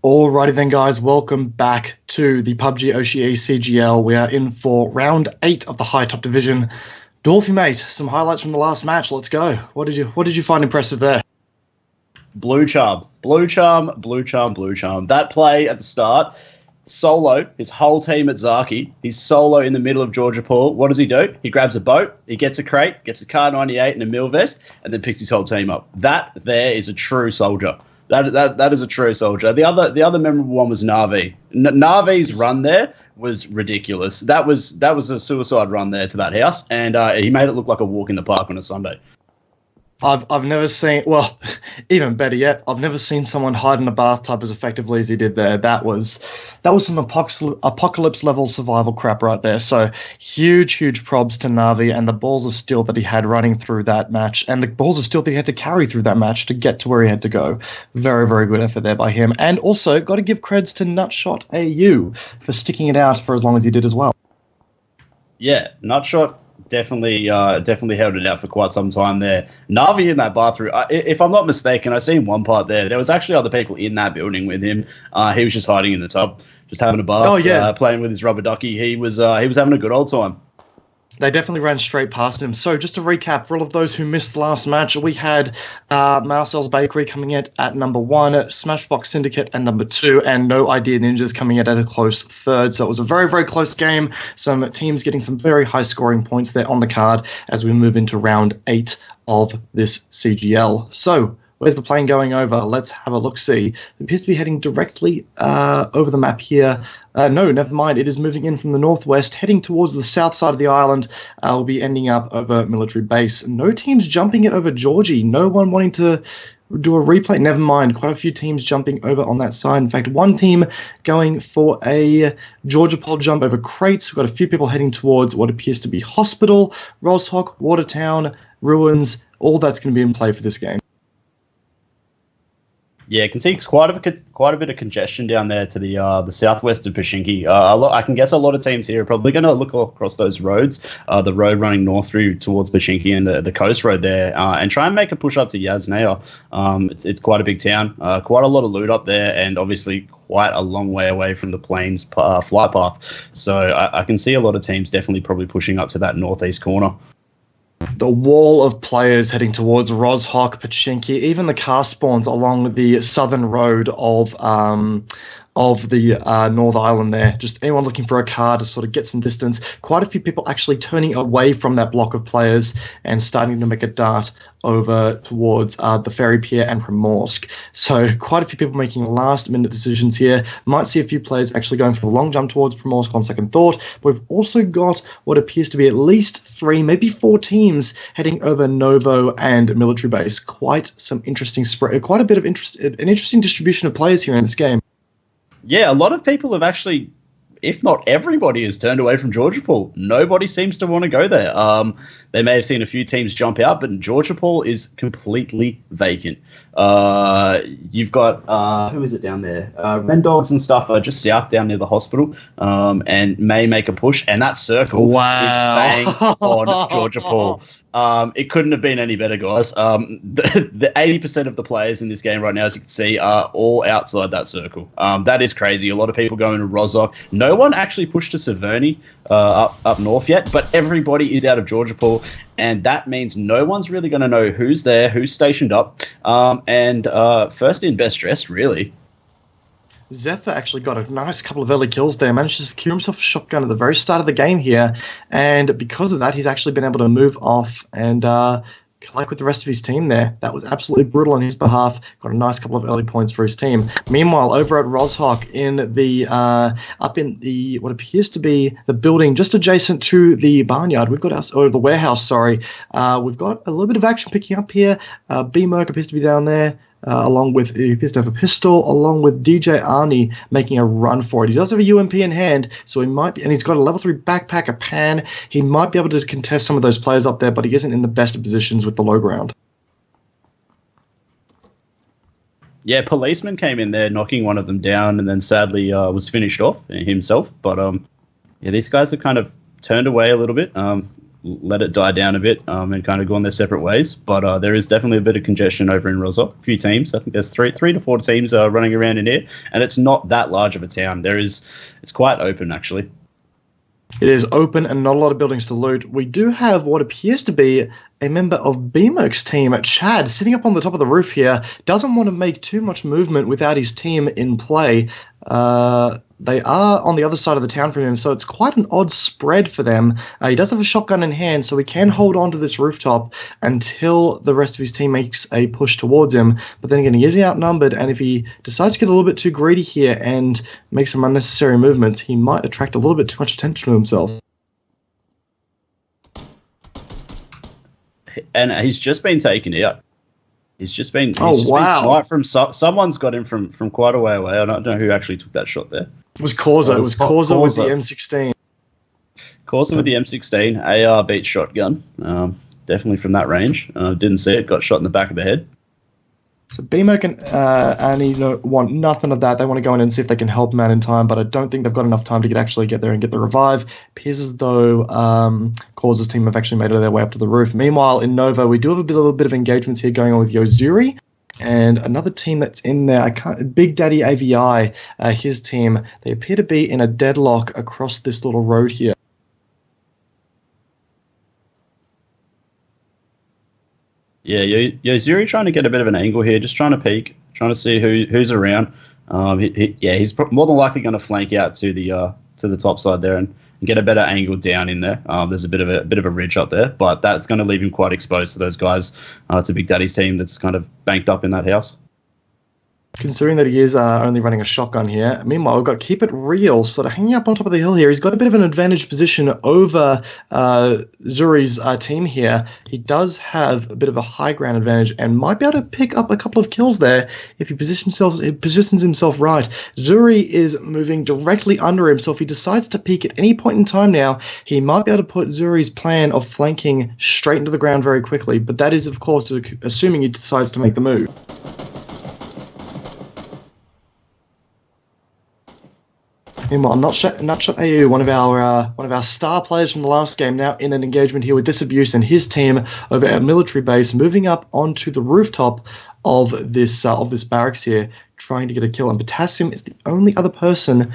Alrighty then, guys. Welcome back to the PUBG Oceania CGL. We are in for round 8 of the high top division. Dolphy, mate, some highlights from the last match. Let's go. What did you find impressive there? Blue charm. That play at the start, solo, his whole team at Zaki. He's solo in the middle of Georgia Pool. What does he do? He grabs a boat, he gets a crate, gets a Car 98 and a mill vest, and then picks his whole team up. That there is a true soldier. That is a true soldier. The other memorable one was Navi. Navi's run there was ridiculous. That was a suicide run there to that house, and he made it look like a walk in the park on a Sunday. I've never seen, well, even better yet, I've never seen someone hide in a bathtub as effectively as he did there. That was some apocalypse level survival crap right there. So huge probs to Navi and the balls of steel that he had running through that match, and the balls of steel that he had to carry through that match to get to where he had to go. Very good effort there by him. And also got to give creds to Nutshot AU for sticking it out for as long as he did as well. Yeah, Nutshot definitely held it out for quite some time there. Navi in that bathroom, if I'm not mistaken, I seen one part there was actually other people in that building with him. He was just hiding in the tub, just having a bath. Oh yeah, playing with his rubber ducky. He was having a good old time. They definitely ran straight past him. So just to recap, for all of those who missed the last match, we had Marcel's Bakery coming in at number 1, Smashbox Syndicate at number 2, and No Idea Ninjas coming in at a close 3rd. So it was a very close game. Some teams getting some very high scoring points there on the card as we move into round 8 of this CGL. So where's the plane going over? Let's have a look-see. It appears to be heading directly over the map here. No, never mind. It is moving in from the northwest, heading towards the south side of the island. We'll be ending up over military base. No teams jumping it over Georgie. No one wanting to do a replay. Never mind. Quite a few teams jumping over on that side. In fact, one team going for a Georgia Pole jump over crates. We've got a few people heading towards what appears to be Hospital, Roshawk, Watertown, Ruins. All that's going to be in play for this game. Yeah, you can see quite a bit of congestion down there to the southwest of Pochinki. I can guess a lot of teams here are probably going to look across those roads, the road running north through towards Pochinki and the coast road there, and try and make a push up to Yasnaya. It's quite a big town, quite a lot of loot up there, and obviously quite a long way away from the plane's flight path. So I can see a lot of teams definitely probably pushing up to that northeast corner. The wall of players heading towards Roshawk, Pochinki, even the car spawns along the southern road of the North Island there. Just anyone looking for a car to sort of get some distance. Quite a few people actually turning away from that block of players and starting to make a dart over towards the ferry pier and Primorsk. So quite a few people making last-minute decisions here. Might see a few players actually going for the long jump towards Primorsk on second thought. But we've also got what appears to be at least 3, maybe 4 teams heading over Novo and military base. Quite some interesting spread. Quite a bit of interest. An interesting distribution of players here in this game. Yeah, a lot of people have actually, if not everybody, has turned away from Georgia Pool. Nobody seems to want to go there. They may have seen a few teams jump out, but Georgia Pool is completely vacant. You've got, who is it down there? Ren Dogs and stuff are just south down near the hospital and may make a push. And that circle is bang on Georgia Pool. It couldn't have been any better, guys. The 80% of the players in this game right now, as you can see, are all outside that circle. That is crazy. A lot of people going to Rozok. No one actually pushed to Severny up north yet, but everybody is out of Georgia Pool, and that means no one's really going to know who's there, who's stationed up, and first in, best dressed, really. Zephyr actually got a nice couple of early kills there, managed to secure himself a shotgun at the very start of the game here, and because of that, he's actually been able to move off and collect with the rest of his team there. That was absolutely brutal on his behalf. Got a nice couple of early points for his team. Meanwhile, over at Roshawk, in the up in the what appears to be the building just adjacent to the barnyard, we've got the warehouse. Sorry, we've got a little bit of action picking up here. B-Merc appears to be down there. Along with, he appears to have a pistol, along with DJ Arnie making a run for it. He does have a UMP in hand, so he might be, and he's got a level 3 backpack, a pan. He might be able to contest some of those players up there, but he isn't in the best of positions with the low ground. Yeah, policeman came in there, knocking one of them down, and then sadly was finished off himself. But yeah, these guys have kind of turned away a little bit. let it die down a bit and kind of go on their separate ways. But there is definitely a bit of congestion over in Rosok. A few teams. I think there's three to four teams running around in here, and it's not that large of a town. It's quite open actually. It is open and not a lot of buildings to loot. We do have what appears to be a member of BMOK's team, Chad, sitting up on the top of the roof here. Doesn't want to make too much movement without his team in play. They are on the other side of the town from him, so it's quite an odd spread for them. He does have a shotgun in hand, so he can hold on to this rooftop until the rest of his team makes a push towards him. But then again, he is outnumbered, and if he decides to get a little bit too greedy here and make some unnecessary movements, he might attract a little bit too much attention to himself. And he's just been taken out. He's just been been sniped from someone's got him from quite a way away. I don't know who actually took that shot there. It was Corza. It was Corza with the M16. Corza with the M16, AR beat shotgun. Definitely from that range. Didn't see it. Got shot in the back of the head. So BMOK and Annie want nothing of that. They want to go in and see if they can help him out in time, but I don't think they've got enough time to actually get there and get the revive. Appears as though Corza's team have actually made their way up to the roof. Meanwhile, in Nova, we do have a little bit of engagements here going on with Yozuri. And another team that's in there, Big Daddy AVI, his team, they appear to be in a deadlock across this little road here. Yeah, Yozuri trying to get a bit of an angle here, just trying to peek, trying to see who's around. He's more than likely going to flank out to the top side there and get a better angle down in there. There's a bit of a ridge up there, but that's going to leave him quite exposed to those guys. To Big Daddy's team that's kind of banked up in that house. Considering that he is only running a shotgun here. Meanwhile, we've got Keep It Real sort of hanging up on top of the hill here. He's got a bit of an advantage position over Zuri's team here. He does have a bit of a high ground advantage and might be able to pick up a couple of kills there if he positions himself right. Zuri is moving directly under him, so if he decides to peek at any point in time now, he might be able to put Zuri's plan of flanking straight into the ground very quickly. But that is, of course, assuming he decides to make the move. Meanwhile, Nutshot AU, one of our star players from the last game, now in an engagement here with Disabuse and his team over at military base, moving up onto the rooftop of this barracks here, trying to get a kill. And Potassium is the only other person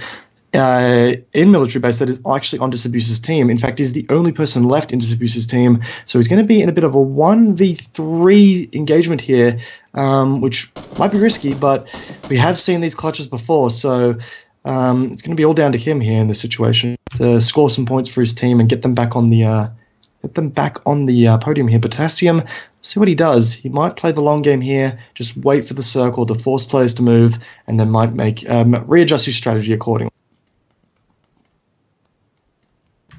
in military base that is actually on Disabuse's team. In fact, he's the only person left in Disabuse's team, so he's going to be in a bit of a 1v3 engagement here, which might be risky, but we have seen these clutches before, so. It's going to be all down to him here in this situation to score some points for his team and get them back on the podium here. Potassium, see what he does. He might play the long game here, just wait for the circle to force players to move, and then might make readjust his strategy accordingly.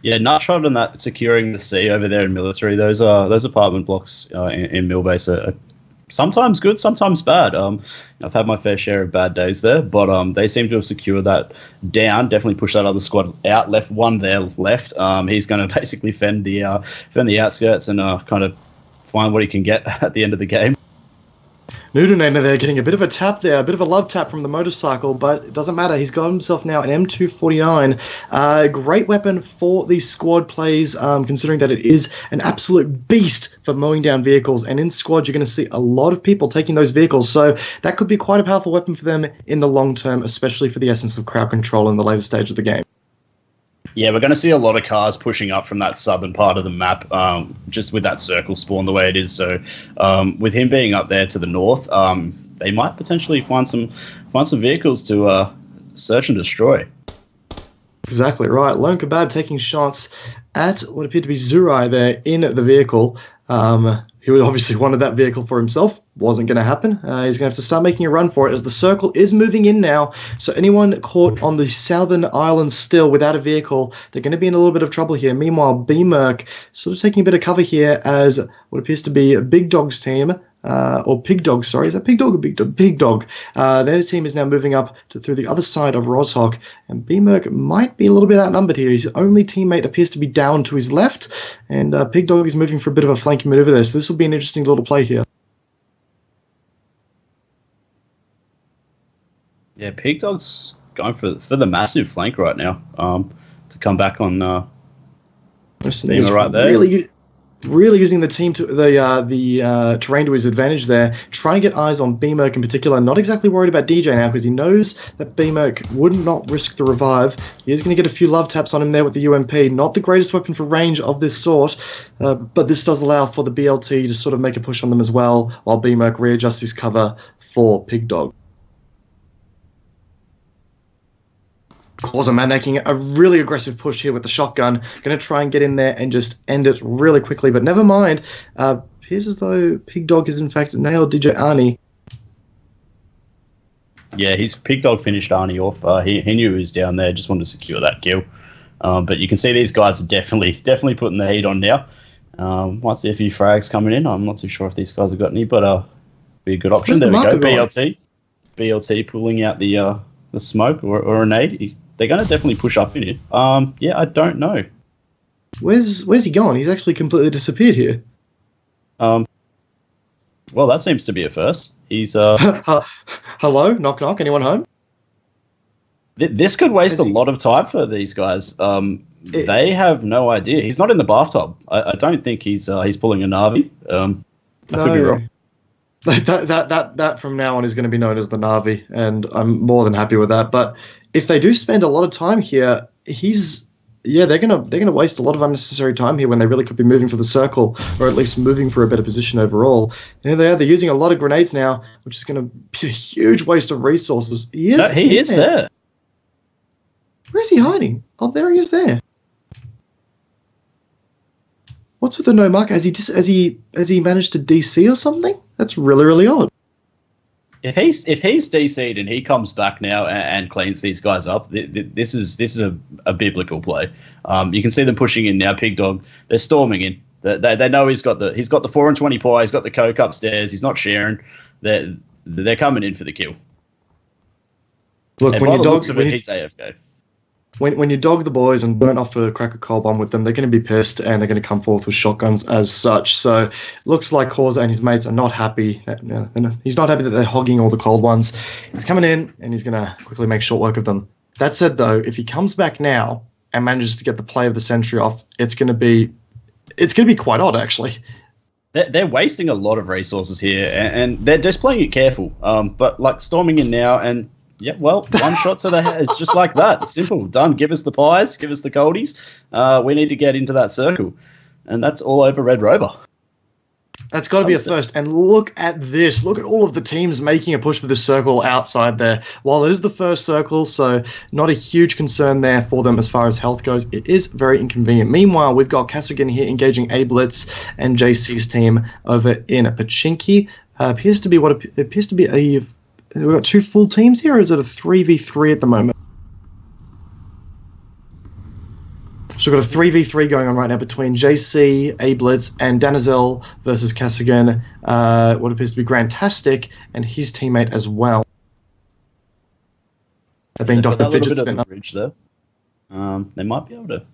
Yeah, Nutshot and that securing the C over there in military. Those apartment blocks in Millbase are sometimes good, sometimes bad. I've had my fair share of bad days there, but they seem to have secured that down. Definitely push that other squad out. Left one there left. He's going to basically fend the outskirts and kind of find what he can get at the end of the game. Nudenator there getting a bit of a tap there, a bit of a love tap from the motorcycle, but it doesn't matter. He's got himself now an M249. Great weapon for these squad plays, considering that it is an absolute beast for mowing down vehicles. And in squads, you're going to see a lot of people taking those vehicles. So that could be quite a powerful weapon for them in the long term, especially for the essence of crowd control in the later stage of the game. Yeah, we're going to see a lot of cars pushing up from that southern part of the map, just with that circle spawn the way it is. So with him being up there to the north, they might potentially find some vehicles to search and destroy. Exactly right. Lone Kebab taking shots at what appeared to be Zurai there in the vehicle. He obviously wanted that vehicle for himself. Wasn't going to happen. He's going to have to start making a run for it as the circle is moving in now. So anyone caught on the southern island still without a vehicle, they're going to be in a little bit of trouble here. Meanwhile, B-Merc sort of taking a bit of cover here as what appears to be a Big Dog's team, or Pig Dog, sorry. Is that Pig Dog or Big Dog? Big Dog. Their team is now moving up through the other side of Roshok, and B-Merc might be a little bit outnumbered here. His only teammate appears to be down to his left, and Pig Dog is moving for a bit of a flanking maneuver there. So this will be an interesting little play here. Yeah, Pig Dog's going for the massive flank right now to come back on Steamer right there. Really using the terrain to his advantage there, trying to get eyes on B-Merc in particular. Not exactly worried about DJ now because he knows that B-Merc would not risk the revive. He is going to get a few love taps on him there with the UMP. Not the greatest weapon for range of this sort, but this does allow for the BLT to sort of make a push on them as well, while B-Merc readjusts his cover for Pig Dog. Causa man making a really aggressive push here with the shotgun. Going to try and get in there and just end it really quickly, but never mind. Appears as though Pig Dog has in fact nailed DJ Arnie. Yeah, his Pig Dog finished Arnie off. He knew he was down there, just wanted to secure that kill. But you can see these guys are definitely putting the heat on now. Might see a few frags coming in. I'm not too sure if these guys have got any, but be a good option. There we go. BLT pulling out the smoke or a nade. They're going to definitely push up in here. Yeah, I don't know. Where's he gone? He's actually completely disappeared here. Well, that seems to be a first. He's Hello, knock knock. Anyone home? This could waste a lot of time for these guys. They have no idea. He's not in the bathtub. I don't think he's pulling a Navi. I could be wrong. That from now on is going to be known as the Navi, and I'm more than happy with that. But if they do spend a lot of time here, they're gonna waste a lot of unnecessary time here when they really could be moving for the circle, or at least moving for a better position overall. There they are. They're using a lot of grenades now, which is going to be a huge waste of resources. He is there. Where is he hiding? Oh, there he is there. What's with the no mark? Has he managed to DC or something? That's really, really odd. If he's DC'd and he comes back now and cleans these guys up, this is a biblical play. You can see them pushing in now. Pig Dog, they're storming in. They know he's got the 4 and 20 pie. He's got the coke upstairs. He's not sharing. They're coming in for the kill. Look, and when he's AFK. When you dog the boys and don't offer to crack a cold bomb with them, they're going to be pissed and they're going to come forth with shotguns as such. So looks like Causa and his mates are not happy. He's not happy that they're hogging all the cold ones. He's coming in and he's going to quickly make short work of them. That said, though, if he comes back now and manages to get the play of the sentry off, it's going to be quite odd, actually. They're wasting a lot of resources here and they're just playing it careful. But like storming in now and. Yeah, well, one shot to the head. It's just like that. Simple. Done. Give us the pies. Give us the coldies. We need to get into that circle. And that's all over Red Rover. That's got to be a first. And look at this. Look at all of the teams making a push for this circle outside there. While it is the first circle, so not a huge concern there for them as far as health goes, it is very inconvenient. Meanwhile, we've got Kasigan here engaging A-Blitz and JC's team over in Pachinki. Appears to be a... We've got two full teams here, or is it a 3v3 at the moment? So we've got a 3v3 going on right now between JC, A-Blitz, and Danizel versus Kasigan, what appears to be Grantastic, and his teammate as well. They've been Dr. Fidget Spinner. There. They might be able to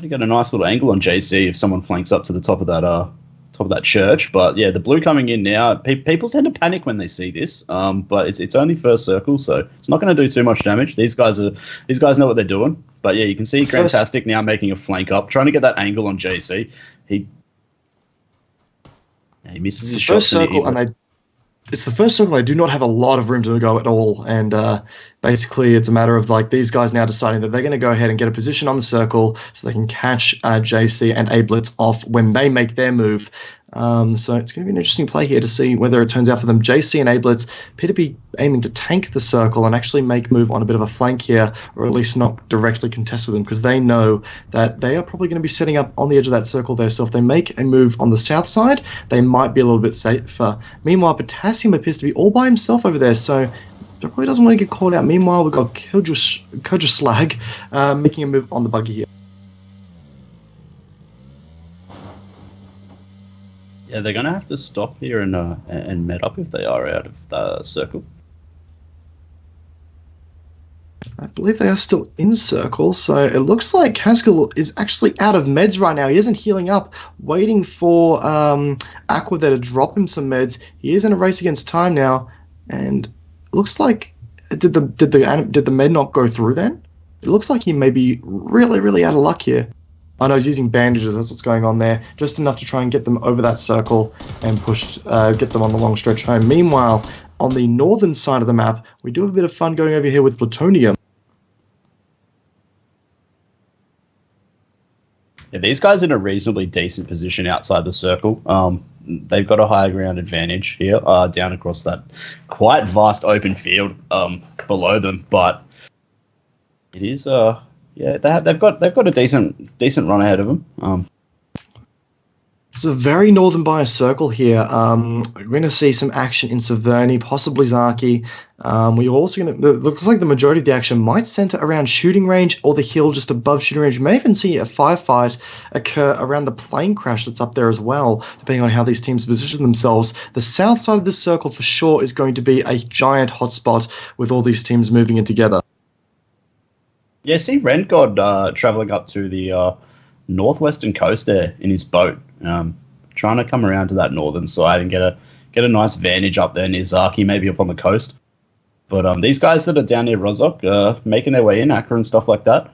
get a nice little angle on JC if someone flanks up to the top of that church. But yeah, the blue coming in now, people tend to panic when they see this, but it's only first circle, so it's not going to do too much damage. These guys know what they're doing. But yeah, you can see Grantastic now making a flank up, trying to get that angle on JC. He misses his shot. It's the first circle. They do not have a lot of room to go at all, and basically it's a matter of like these guys now deciding that they're going to go ahead and get a position on the circle so they can catch JC and A-Blitz off when they make their move. So it's going to be an interesting play here to see whether it turns out for them. JC and A-Blitz appear to be aiming to tank the circle and actually make move on a bit of a flank here, or at least not directly contest with them, because they know that they are probably going to be setting up on the edge of that circle there. So if they make a move on the south side, they might be a little bit safer. Meanwhile, Potassium appears to be all by himself over there, so probably doesn't want to get caught out. Meanwhile, we've got Koja Slag making a move on the buggy here. Yeah, they're going to have to stop here and met up if they are out of the circle. I believe they are still in circle, so it looks like Haskell is actually out of meds right now. He isn't healing up, waiting for Aqua there to drop him some meds. He is in a race against time now, and it looks like did the med not go through then? It looks like he may be really, really out of luck here. Oh no, he's using bandages. That's what's going on there. Just enough to try and get them over that circle and get them on the long stretch home. Meanwhile, on the northern side of the map, we do have a bit of fun going over here with plutonium. Yeah, these guys are in a reasonably decent position outside the circle. They've got a higher ground advantage here, down across that quite vast open field below them. But it is, yeah, they've got a decent run ahead of them. It's a very northern bias circle here. We're going to see some action in Severny, possibly Zaki. We're also going to. Looks like the majority of the action might center around shooting range or the hill just above shooting range. We may even see a firefight occur around the plane crash that's up there as well, depending on how these teams position themselves. The south side of this circle for sure is going to be a giant hotspot with all these teams moving in together. Yeah, see Rentgod traveling up to the northwestern coast there in his boat, trying to come around to that northern side and get a nice vantage up there near Zaki, maybe up on the coast. But these guys that are down near Rozok, making their way in, Accra and stuff like that,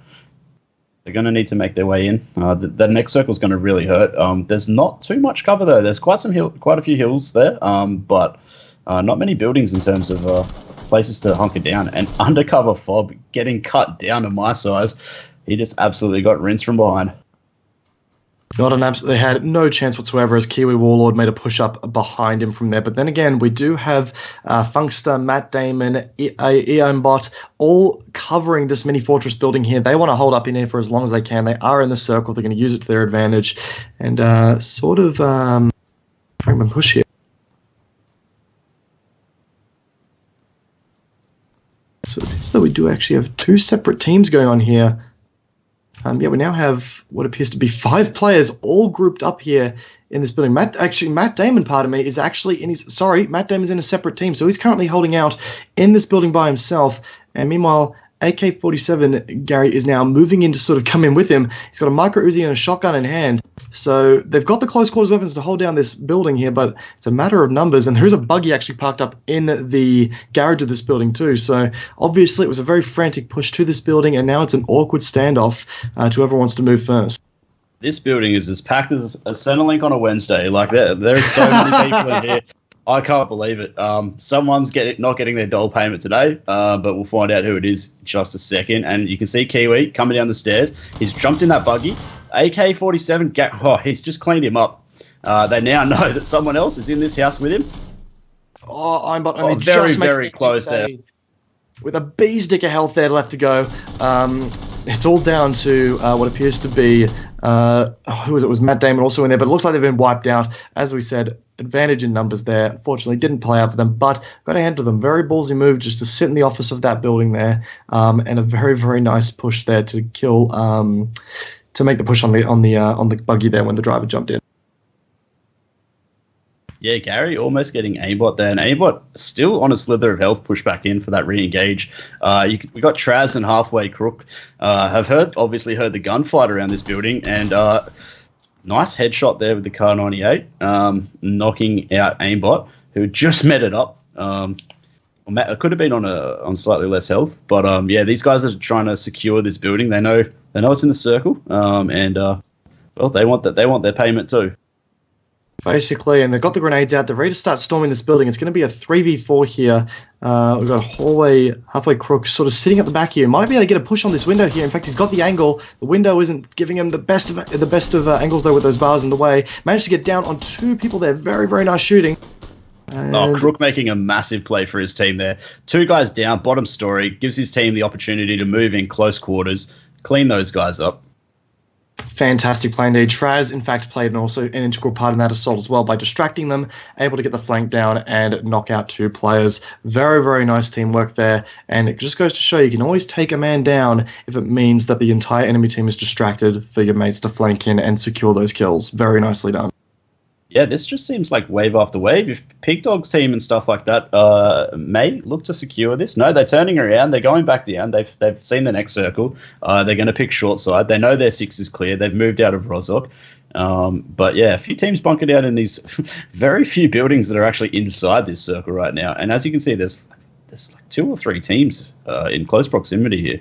they're going to need to make their way in. The next circle is going to really hurt. There's not too much cover though. There's quite a few hills there, but not many buildings in terms of places to hunker down. And undercover fob getting cut down to my size, he just absolutely got rinsed from behind. They had no chance whatsoever as Kiwi Warlord made a push-up behind him from there. But then again, we do have Funkster, Matt Damon, Eonbot all covering this mini fortress building here. They want to hold up in here for as long as they can. They are in the circle. They're going to use it to their advantage and sort of try and push here. So it is that we do actually have two separate teams going on here. Yeah, we now have what appears to be 5 players all grouped up here in this building. Matt Damon, pardon me, is actually Matt Damon's in a separate team, so he's currently holding out in this building by himself. And meanwhile, AK-47, Gary, is now moving in to sort of come in with him. He's got a micro Uzi and a shotgun in hand. So they've got the close quarters weapons to hold down this building here, but it's a matter of numbers. And there is a buggy actually parked up in the garage of this building too. So obviously it was a very frantic push to this building, and now it's an awkward standoff to whoever wants to move first. This building is as packed as a Centrelink on a Wednesday. Like there's so many people in here. I can't believe it. Someone's not getting their dole payment today, but we'll find out who it is in just a second. And you can see Kiwi coming down the stairs. He's jumped in that buggy. AK-47, he's just cleaned him up. They now know that someone else is in this house with him. Aimbot very, very close there. With a bee's dick of health there left to go. It's all down to what appears to be, who was it? It was Matt Damon also in there, but it looks like they've been wiped out. As we said, advantage in numbers there. Unfortunately, didn't play out for them, but got to hand to them. Very ballsy move just to sit in the office of that building there, and a very, very nice push there to kill, to make the push on the buggy there when the driver jumped in. Yeah, Gary almost getting aimbot there, and aimbot still on a slither of health, push back in for that re-engage. We got Traz and Halfway Crook. Have obviously heard the gunfight around this building, and nice headshot there with the Kar 98, knocking out aimbot, who just met it up. It could have been on slightly less health, but yeah, these guys are trying to secure this building. They know it's in the circle, and well, they want their payment too. Basically, and they've got the grenades out. They're ready to start storming this building. It's going to be a 3v4 here. We've got Halfway Crook sort of sitting at the back here. Might be able to get a push on this window here. In fact, he's got the angle. The window isn't giving him the best of angles though with those bars in the way. Managed to get down on 2 people there. Very, very nice shooting. And Crook making a massive play for his team there. 2 guys down, bottom story, gives his team the opportunity to move in close quarters, clean those guys up. Fantastic play indeed. Traz, in fact, played an integral part in that assault as well by distracting them, able to get the flank down and knock out 2 players. Very, very nice teamwork there. And it just goes to show you can always take a man down if it means that the entire enemy team is distracted for your mates to flank in and secure those kills. Very nicely done. Yeah, this just seems like wave after wave. If Pig Dog's team and stuff like that may look to secure this, no, they're turning around. They're going back down. They've seen the next circle. They're going to pick short side. They know their 6 is clear. They've moved out of Rozok. But yeah, a few teams bunkered out in these very few buildings that are actually inside this circle right now. And as you can see, there's like 2 or 3 teams in close proximity here.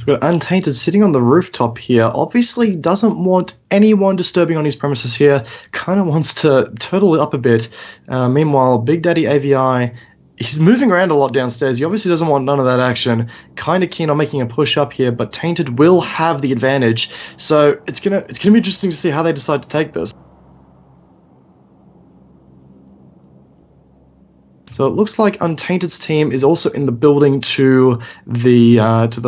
We've got Untainted sitting on the rooftop here. Obviously doesn't want anyone disturbing on his premises here. Kind of wants to turtle it up a bit. Meanwhile, Big Daddy AVI, he's moving around a lot downstairs. He obviously doesn't want none of that action. Kind of keen on making a push up here, but Tainted will have the advantage. So it's gonna be interesting to see how they decide to take this. So it looks like Untainted's team is also in the building to the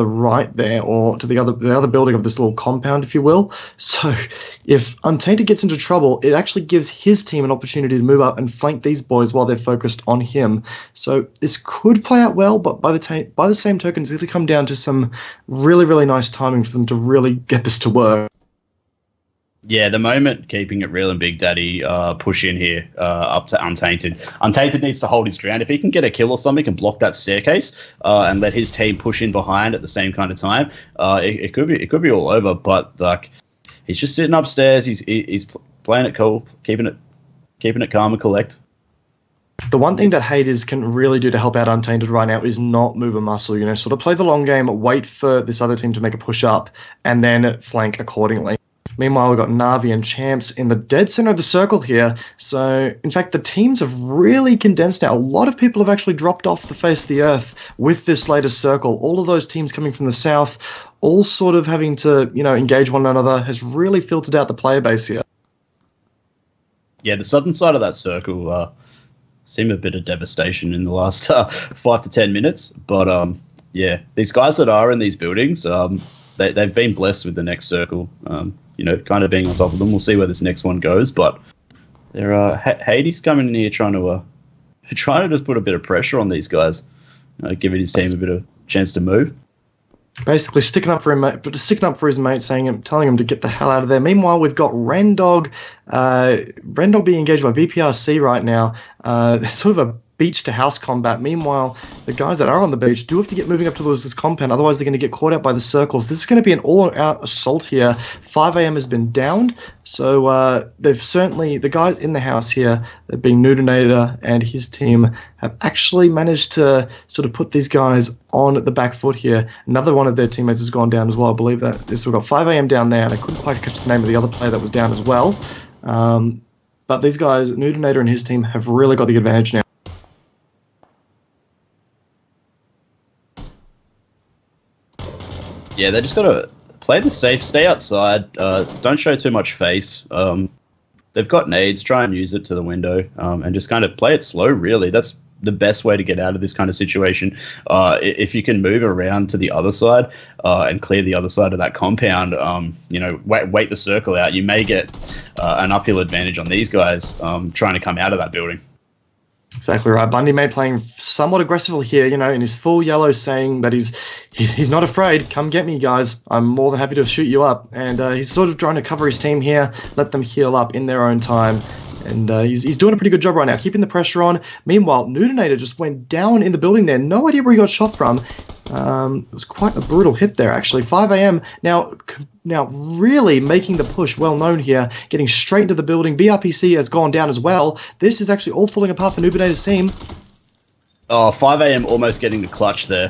right there, or to the other building of this little compound, if you will. So if Untainted gets into trouble, it actually gives his team an opportunity to move up and flank these boys while they're focused on him. So this could play out well, but by the same token, it's going to come down to some really, really nice timing for them to really get this to work. Yeah, the moment keeping it real and Big Daddy push in here up to Untainted. Untainted needs to hold his ground. If he can get a kill or something and block that staircase and let his team push in behind at the same kind of time, it could be all over. But like, he's just sitting upstairs. He's playing it cool, keeping it calm and collect. The one thing that Hades can really do to help out Untainted right now is not move a muscle. Sort of play the long game, wait for this other team to make a push up, and then flank accordingly. Meanwhile, we've got Na'Vi and Champs in the dead center of the circle here. So, in fact, the teams have really condensed now. A lot of people have actually dropped off the face of the earth with this latest circle. All of those teams coming from the south, all sort of having to, engage one another, has really filtered out the player base here. Yeah, the southern side of that circle seemed a bit of devastation in the last 5 to 10 minutes. But, yeah, these guys that are in these buildings, they've been blessed with the next circle. Kind of being on top of them. We'll see where this next one goes, but there Hades coming in here trying to just put a bit of pressure on these guys, giving his team a bit of chance to move. Basically sticking up for his mate, telling him to get the hell out of there. Meanwhile, we've got Rendog being engaged by VPRC right now. Sort of a beach to house combat. Meanwhile, the guys that are on the beach do have to get moving up towards this compound, otherwise they're going to get caught out by the circles. This is going to be an all-out assault here. 5 a.m. has been downed, so the guys in the house here, being Nudinator and his team, have actually managed to sort of put these guys on the back foot here. Another one of their teammates has gone down as well. I believe that we've got 5 a.m. down there, and I couldn't quite catch the name of the other player that was down as well. But these guys, Nudinator and his team, have really got the advantage now. Yeah, they just got to play the safe, stay outside, don't show too much face. They've got nades, try and use it to the window, and just kind of play it slow, really. That's the best way to get out of this kind of situation. If you can move around to the other side and clear the other side of that compound, wait the circle out, you may get an uphill advantage on these guys trying to come out of that building. Exactly right. Bundy Mate playing somewhat aggressively here, in his full yellow, saying that he's not afraid. Come get me, guys. I'm more than happy to shoot you up. And he's sort of trying to cover his team here, let them heal up in their own time. And he's doing a pretty good job right now, keeping the pressure on. Meanwhile, Nudinator just went down in the building there. No idea where he got shot from. It was quite a brutal hit there, actually. 5 a.m. Now really making the push well known here, getting straight into the building. BRPC has gone down as well. This is actually all falling apart for Nudinator's team. Oh, 5 a.m. almost getting the clutch there.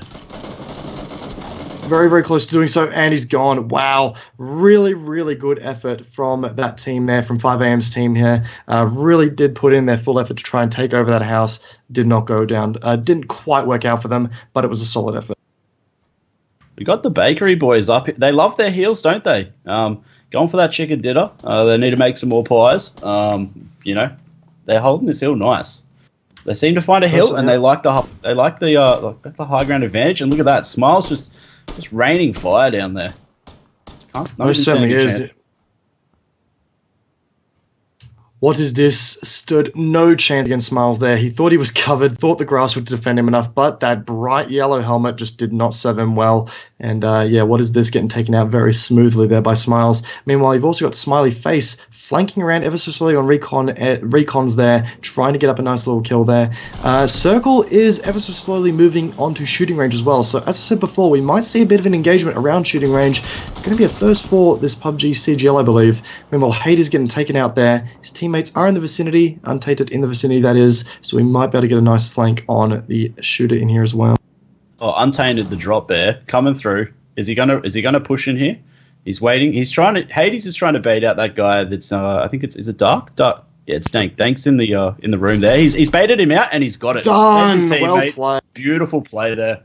Very, very close to doing so, and he's gone. Wow. Really, really good effort from that team there, from 5 a.m.'s team here. Really did put in their full effort to try and take over that house. Did not go down. Didn't quite work out for them, but it was a solid effort. We got the bakery boys up. They love their heels, don't they? Going for that chicken dinner. They need to make some more pies. They're holding this hill nice. They seem to find a hill, and they like the high ground advantage. And look at that, Smiles just raining fire down there. Most certainly is. What is this? Stood no chance against Smiles there. He thought he was covered, thought the grass would defend him enough, but that bright yellow helmet just did not serve him well. And what is this? Getting taken out very smoothly there by Smiles. Meanwhile, you've also got Smiley Face flanking around ever so slowly on recons there, trying to get up a nice little kill there. Circle is ever so slowly moving on to shooting range as well. So as I said before, we might see a bit of an engagement around shooting range. It's going to be a first for this PUBG CGL, I believe. Meanwhile, Hades getting taken out there. His teammates are in the vicinity, Untainted in the vicinity, that is. So we might be able to get a nice flank on the shooter in here as well. Oh, Untainted, the drop bear, coming through. Is he gonna push in here? He's waiting. Hades is trying to bait out that guy. That's I think is it Dark? Dark. Yeah, it's Dank. Dank's in the room there. He's baited him out and he's got it. Done. Well played. Beautiful play there.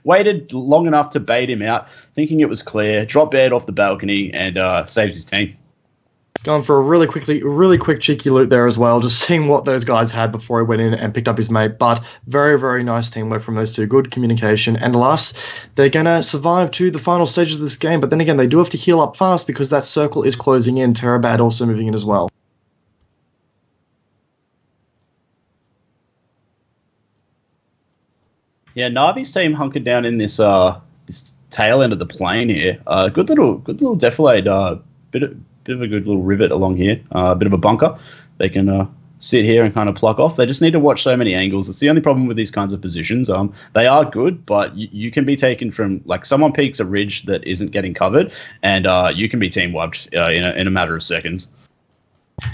Waited long enough to bait him out, thinking it was clear. Drop baited off the balcony and saves his team. Going for a really quick cheeky loot there as well, just seeing what those guys had before he went in and picked up his mate. But very, very nice teamwork from those two. Good communication. And alas, they're going to survive to the final stages of this game. But then again, they do have to heal up fast because that circle is closing in. Terabad also moving in as well. Yeah, Navi's team hunkered down in this tail end of the plane here. Good little defilade. Bit of a good little rivet along here. A bit of a bunker. They can sit here and kind of pluck off. They just need to watch so many angles. It's the only problem with these kinds of positions. They are good, but you can be taken from, like, someone peeks a ridge that isn't getting covered, and you can be team wiped in a matter of seconds.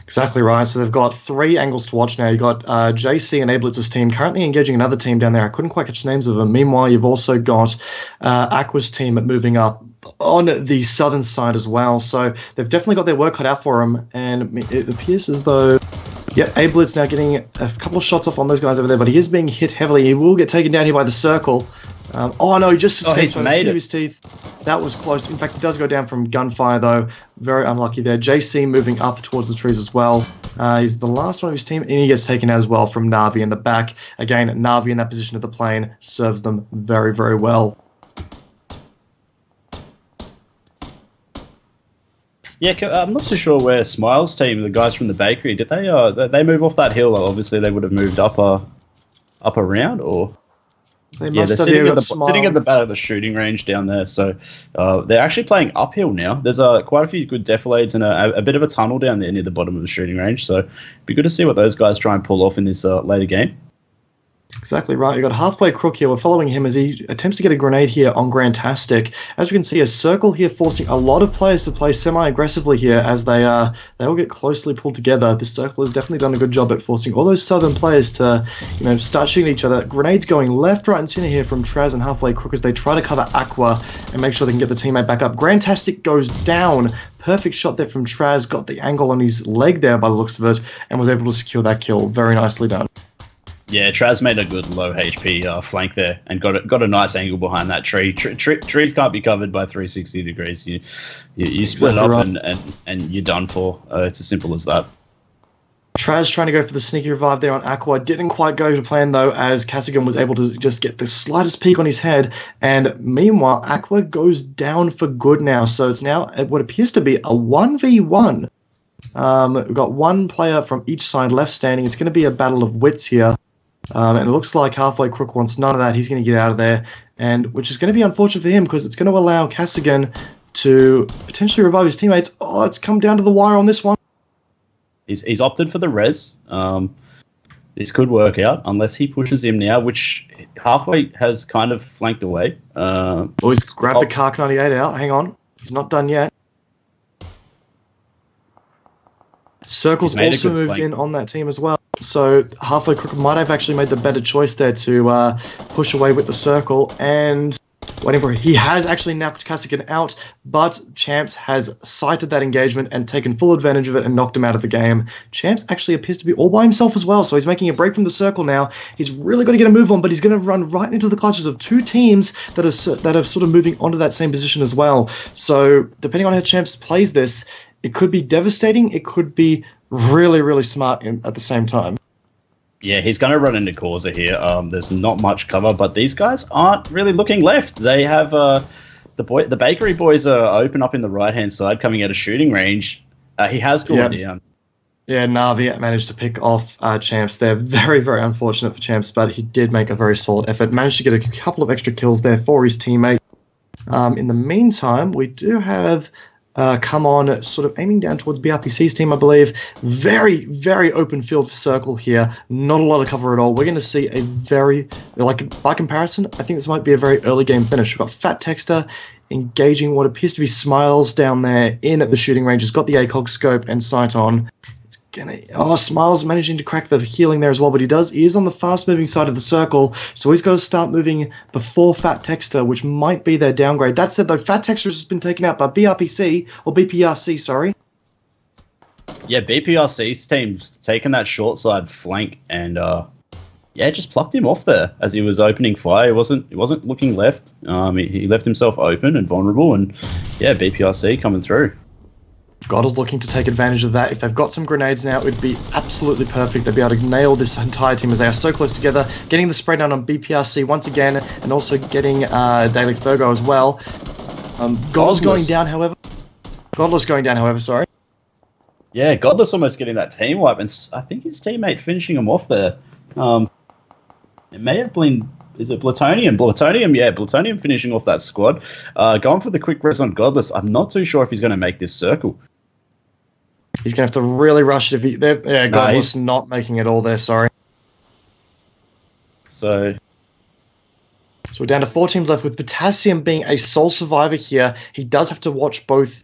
Exactly right. So they've got 3 angles to watch now. You've got JC and Ablitz's team currently engaging another team down there. I couldn't quite catch the names of them. Meanwhile, you've also got Aqua's team moving up on the southern side as well. So they've definitely got their work cut out for them. And it appears as though, yeah, Ablitz now getting a couple of shots off on those guys over there, but he is being hit heavily. He will get taken down here by the circle. Oh no, he just escaped by the skin of his teeth. That was close. In fact, it does go down from gunfire though. Very unlucky there. JC moving up towards the trees as well. He's the last one of his team, and he gets taken out as well from Navi in the back. Again, Navi in that position of the plane serves them very, very well. Yeah, I'm not too sure where Smiles' team, the guys from the bakery, did they move off that hill? Obviously, they would have moved up around, or... They're sitting at the back of the shooting range down there. So they're actually playing uphill now. There's quite a few good defilades and a bit of a tunnel down there near the bottom of the shooting range. So it'd be good to see what those guys try and pull off in this later game. Exactly right. You've got Halfway Crook here. We're following him as he attempts to get a grenade here on Grantastic. As we can see, a circle here forcing a lot of players to play semi-aggressively here as they all get closely pulled together. This circle has definitely done a good job at forcing all those southern players to, start shooting each other. Grenades going left, right, and center here from Traz and Halfway Crook as they try to cover Aqua and make sure they can get the teammate back up. Grantastic goes down. Perfect shot there from Traz. Got the angle on his leg there by the looks of it and was able to secure that kill. Very nicely done. Yeah, Traz made a good low HP flank there and got a nice angle behind that tree. Trees can't be covered by 360 degrees. You split it up and you're done for. It's as simple as that. Traz trying to go for the sneaky revive there on Aqua. Didn't quite go to plan though, as Cassigan was able to just get the slightest peek on his head. And meanwhile, Aqua goes down for good now. So it's now what appears to be a 1v1. We've got one player from each side left standing. It's going to be a battle of wits here. And it looks like Halfway Crook wants none of that. He's going to get out of there, and which is going to be unfortunate for him because it's going to allow Cassigan to potentially revive his teammates. Oh, it's come down to the wire on this one. He's opted for the res. This could work out unless he pushes him now, which Halfway has kind of flanked away. He's grabbed the Kark 98 out. Hang on. He's not done yet. Circle's also moved in on that team as well. So Halfway Crook might have actually made the better choice there to push away with the circle and waiting for it. He has actually knocked Cassigan out, but Champs has sighted that engagement and taken full advantage of it and knocked him out of the game. Champs actually appears to be all by himself as well, so he's making a break from the circle now. He's really got to get a move on, but he's going to run right into the clutches of 2 teams that are sort of moving onto that same position as well. So depending on how Champs plays this, it could be devastating. It could be really, really smart at the same time. Yeah, he's going to run into Causa here. There's not much cover, but these guys aren't really looking left. They have the bakery boys are open up in the right-hand side, coming out of shooting range. He has gone down. Yeah, Navi managed to pick off Champs there. Very, very unfortunate for Champs, but he did make a very solid effort. Managed to get a couple of extra kills there for his teammate. In the meantime, we do have... come on, sort of aiming down towards BRPC's team, I believe. Very, very open field circle here. Not a lot of cover at all. We're going to see a very, by comparison, I think this might be a very early game finish. We've got Fat Texter engaging what appears to be Smiles down there in at the shooting range. He's got the ACOG scope and sight on. It's Smiles managing to crack the healing there as well, but he is on the fast-moving side of the circle, so he's got to start moving before Fat Texter, which might be their downgrade. That said, though, Fat Texter has been taken out by BPRC, sorry. Yeah, BPRC's team's taken that short side flank and just plucked him off there as he was opening fire. He wasn't looking left. He left himself open and vulnerable, and BPRC coming through. Goddard's looking to take advantage of that. If they've got some grenades now, it would be absolutely perfect. They'd be able to nail this entire team as they are so close together. Getting the spray down on BPRC once again, and also getting Daily Fergo as well. Godless going down, however. Sorry. Yeah, Godless almost getting that team wipe, and I think his teammate finishing him off there. It may have been... Is it Plutonium? Plutonium finishing off that squad. Going for the quick res on Godless. I'm not too sure if he's going to make this circle. He's going to have to really rush it. Godless not making it all there, sorry. So we're down to 4 teams left, with Potassium being a sole survivor here. He does have to watch both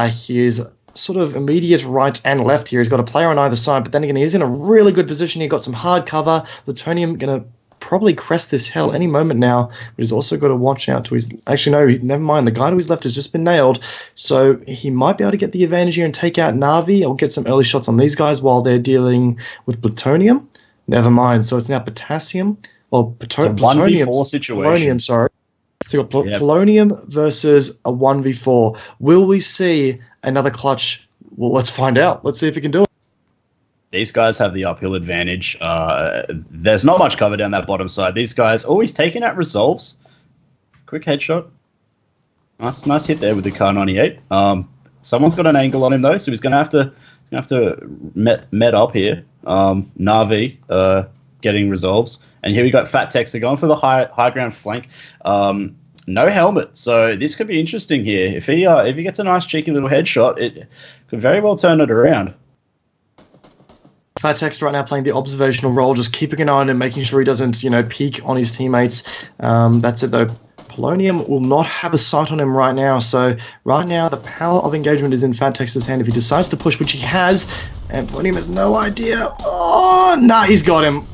his sort of immediate right and left here. He's got a player on either side, but then again, he's in a really good position. He got some hard cover. Plutonium going to probably crest this hill any moment now, but he's also got to watch out to his... Actually, no, never mind. The guy to his left has just been nailed, so he might be able to get the advantage here and take out Na'Vi or get some early shots on these guys while they're dealing with Plutonium. Never mind. So it's now Potassium. Well, Plutonium. 1v4 situation. Polonium, sorry. So you've got Polonium versus a 1v4. Will we see another clutch? Well, let's find out. Let's see if we can do it. These guys have the uphill advantage. There's not much cover down that bottom side. These guys always taking out resolves. Quick headshot. Nice hit there with the Kar 98. Someone's got an angle on him though, so he's gonna have to met up here. Na'Vi getting resolves, and here we got Fat Texter going for the high ground flank. No helmet, so this could be interesting here. If he gets a nice cheeky little headshot, it could very well turn it around. Fat Texter right now playing the observational role, just keeping an eye on him, making sure he doesn't, peek on his teammates. That's it though. Polonium will not have a sight on him right now, so right now the power of engagement is in Fat Texter's hand. If he decides to push, which he has, and Polonium has no idea. Oh, nah, he's got him.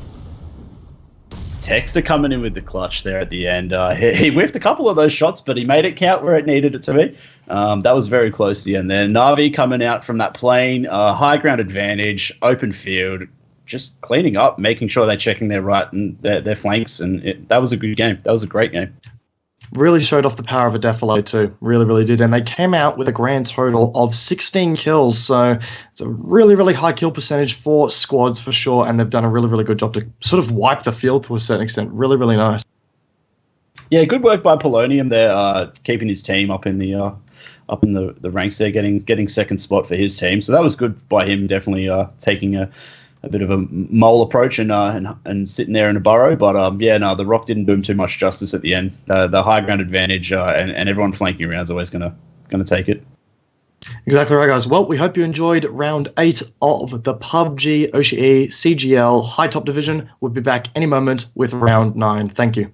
Texter coming in with the clutch there at the end. He whiffed a couple of those shots, but he made it count where it needed it to be. That was very close to the end there. Na'Vi coming out from that plane, high ground advantage, open field, just cleaning up, making sure they're checking their right and their flanks, and that was a good game. That was a great game. Really showed off the power of a Defalo too. Really, really did. And they came out with a grand total of 16 kills. So it's a really, really high kill percentage for squads for sure. And they've done a really, really good job to sort of wipe the field to a certain extent. Really, really nice. Yeah, good work by Polonium there, keeping his team up in the ranks there, getting second spot for his team. So that was good by him, definitely taking a bit of a mole approach and sitting there in a burrow. But the Rock didn't do him too much justice at the end. The high ground advantage and everyone flanking around is always gonna take it. Exactly right, guys. Well, we hope you enjoyed round 8 of the PUBG Oceania CGL High Top Division. We'll be back any moment with round 9. Thank you.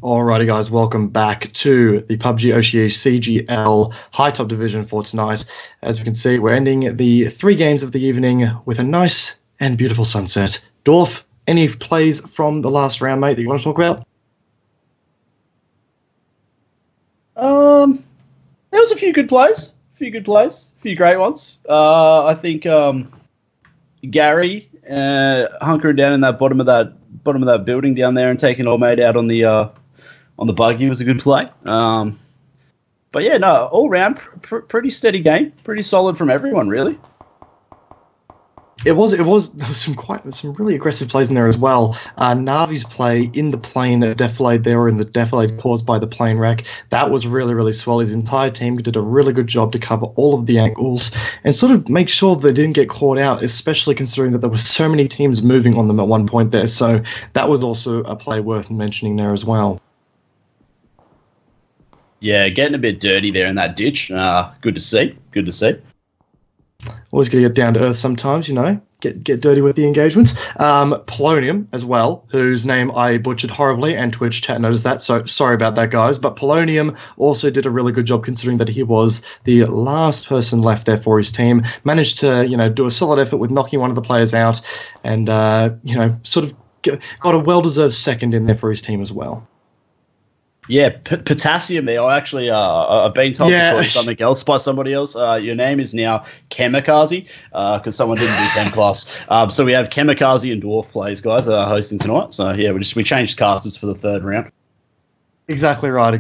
Alrighty, guys, welcome back to the PUBG Oceania CGL High Top Division for tonight. As we can see, we're ending the 3 games of the evening with a nice and beautiful sunset. Dwarf, any plays from the last round, mate, that you want to talk about? There was a few good plays, a few great ones. I think Gary hunkering down in that bottom of that building down there and taking old mate out on the buggy was a good play. But yeah, no, all round pretty steady game, pretty solid from everyone, really. It was there was some really aggressive plays in there as well. Navi's play in the plane defilade there, or in the defilade caused by the plane wreck, that was really, really swell. His entire team did a really good job to cover all of the angles and sort of make sure they didn't get caught out, especially considering that there were so many teams moving on them at one point there. So that was also a play worth mentioning there as well. Yeah, getting a bit dirty there in that ditch. Good to see. Always got to get down to earth sometimes, get dirty with the engagements. Polonium as well, whose name I butchered horribly, and Twitch chat noticed that, so sorry about that, guys. But Polonium also did a really good job, considering that he was the last person left there for his team. Managed to, do a solid effort with knocking one of the players out, and sort of got a well-deserved second in there for his team as well. Yeah, potassium there. I've been told to call you something else by somebody else. Your name is now Kamikaze, because someone didn't do Chem class. So we have Kamikaze and Dwarf plays, guys, hosting tonight. So yeah, we changed casters for the 3rd round. Exactly right.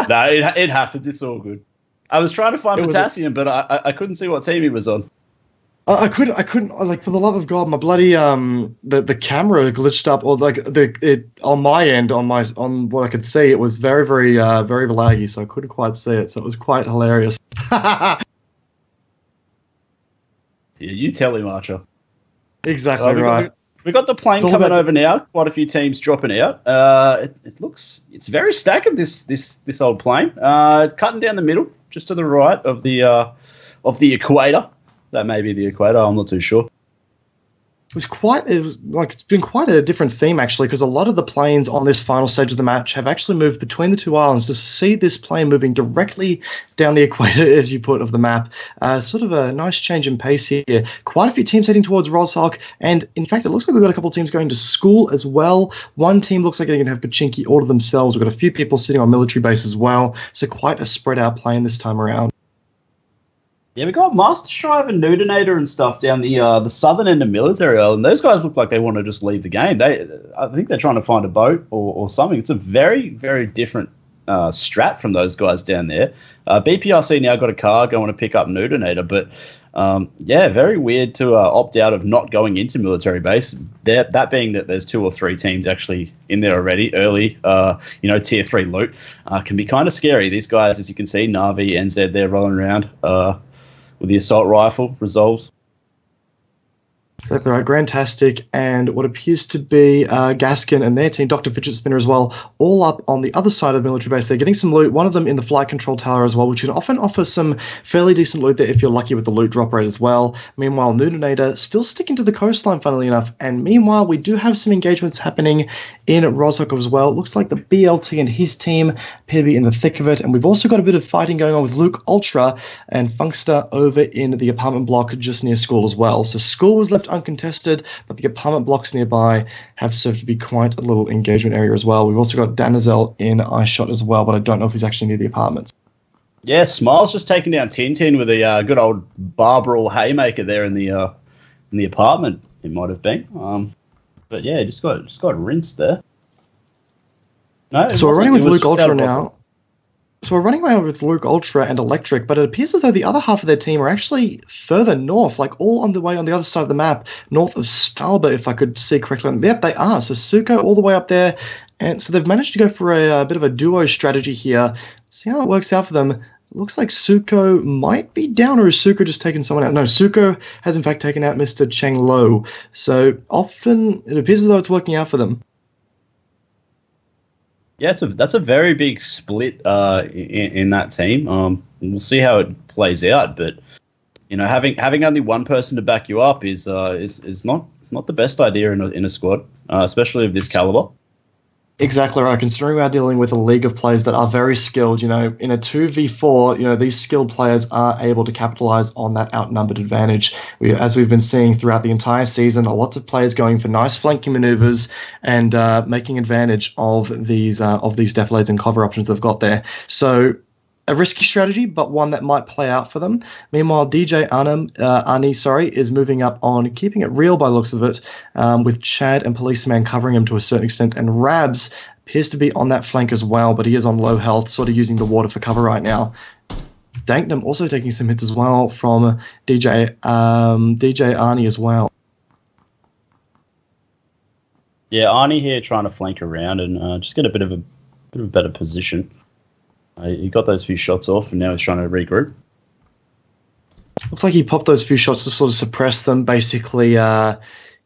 No, it happens. It's all good. I was trying to find potassium, but I couldn't see what team he was on. I couldn't, like, for the love of God, my bloody the camera glitched up, or like it on my end, on what I could see, it was very, very very laggy, so I couldn't quite see it. So it was quite hilarious. Yeah, you tell him, Archer. Exactly right. We got the plane coming over now. Quite a few teams dropping out. It's very staggered, this old plane. Cutting down the middle, just to the right of the equator. That may be the equator. I'm not too sure. It's been quite a different theme, actually, because a lot of the planes on this final stage of the match have actually moved between the 2 islands. To see this plane moving directly down the equator, as you put, of the map, sort of a nice change in pace here. Quite a few teams heading towards Roshok, and in fact, it looks like we've got a couple of teams going to school as well. One team looks like they're going to have Pachinki all to themselves. We've got a few people sitting on military base as well, so quite a spread out plane this time around. Yeah, we got Master Shrive and Nudinator and stuff down the southern end of military island. Those guys look like they want to just leave the game. I think they're trying to find a boat or something. It's a very, very different strat from those guys down there. BPRC now got a car going to pick up Nudinator, but very weird to opt out of not going into military base. That being that there's 2 or 3 teams actually in there already, early, tier 3 loot, can be kind of scary. These guys, as you can see, Navi, NZ, they're rolling around with the assault rifle, resolves. Exactly right. Grandtastic and what appears to be Gaskin and their team, Dr. Fidget Spinner as well, all up on the other side of the military base. They're getting some loot, one of them in the flight control tower as well, which can often offer some fairly decent loot there if you're lucky with the loot drop rate as well. Meanwhile, Nudinator still sticking to the coastline, funnily enough. And meanwhile, we do have some engagements happening in Roshok as well. It looks like the BLT and his team appear to be in the thick of it. And we've also got a bit of fighting going on with Luke Ultra and Funkster over in the apartment block just near school as well. So school was left uncontested, but the apartment blocks nearby have served to be quite a little engagement area as well. We've also got Danizel in eye shot as well, but I don't know if he's actually near the apartments. Yeah, Smile's just taking down Tintin with a good old Barbara haymaker there in the apartment. It might have been, but yeah, just got rinsed there. No, so we're running with Luke Ultra now. So we're running around with Luke Ultra and Electric, but it appears as though the other half of their team are actually further north, like all on the way on the other side of the map, north of Stalba, if I could see correctly. Yep, they are. So Suko all the way up there. And so they've managed to go for a bit of a duo strategy here. See how it works out for them. It looks like Suko might be down, or is Suko just taking someone out? No, Suko has in fact taken out Mr. Cheng Lo. So often it appears as though it's working out for them. Yeah, that's a very big split in that team. We'll see how it plays out, but having only one person to back you up is not the best idea in a squad, especially of this caliber. Exactly right. Considering we are dealing with a league of players that are very skilled, in a 2v4, these skilled players are able to capitalize on that outnumbered advantage. As we've been seeing throughout the entire season, lots of players going for nice flanking maneuvers and making advantage of these defilades and cover options they've got there. So a risky strategy, but one that might play out for them. Meanwhile, DJ Ani, is moving up on keeping it real by the looks of it, with Chad and Policeman covering him to a certain extent, and Rabs appears to be on that flank as well, but he is on low health, sort of using the water for cover right now. Danknam also taking some hits as well from DJ Ani as well. Yeah, Arnie here trying to flank around and just get a bit of a better position. He got those few shots off, and now he's trying to regroup. Looks like he popped those few shots to sort of suppress them, basically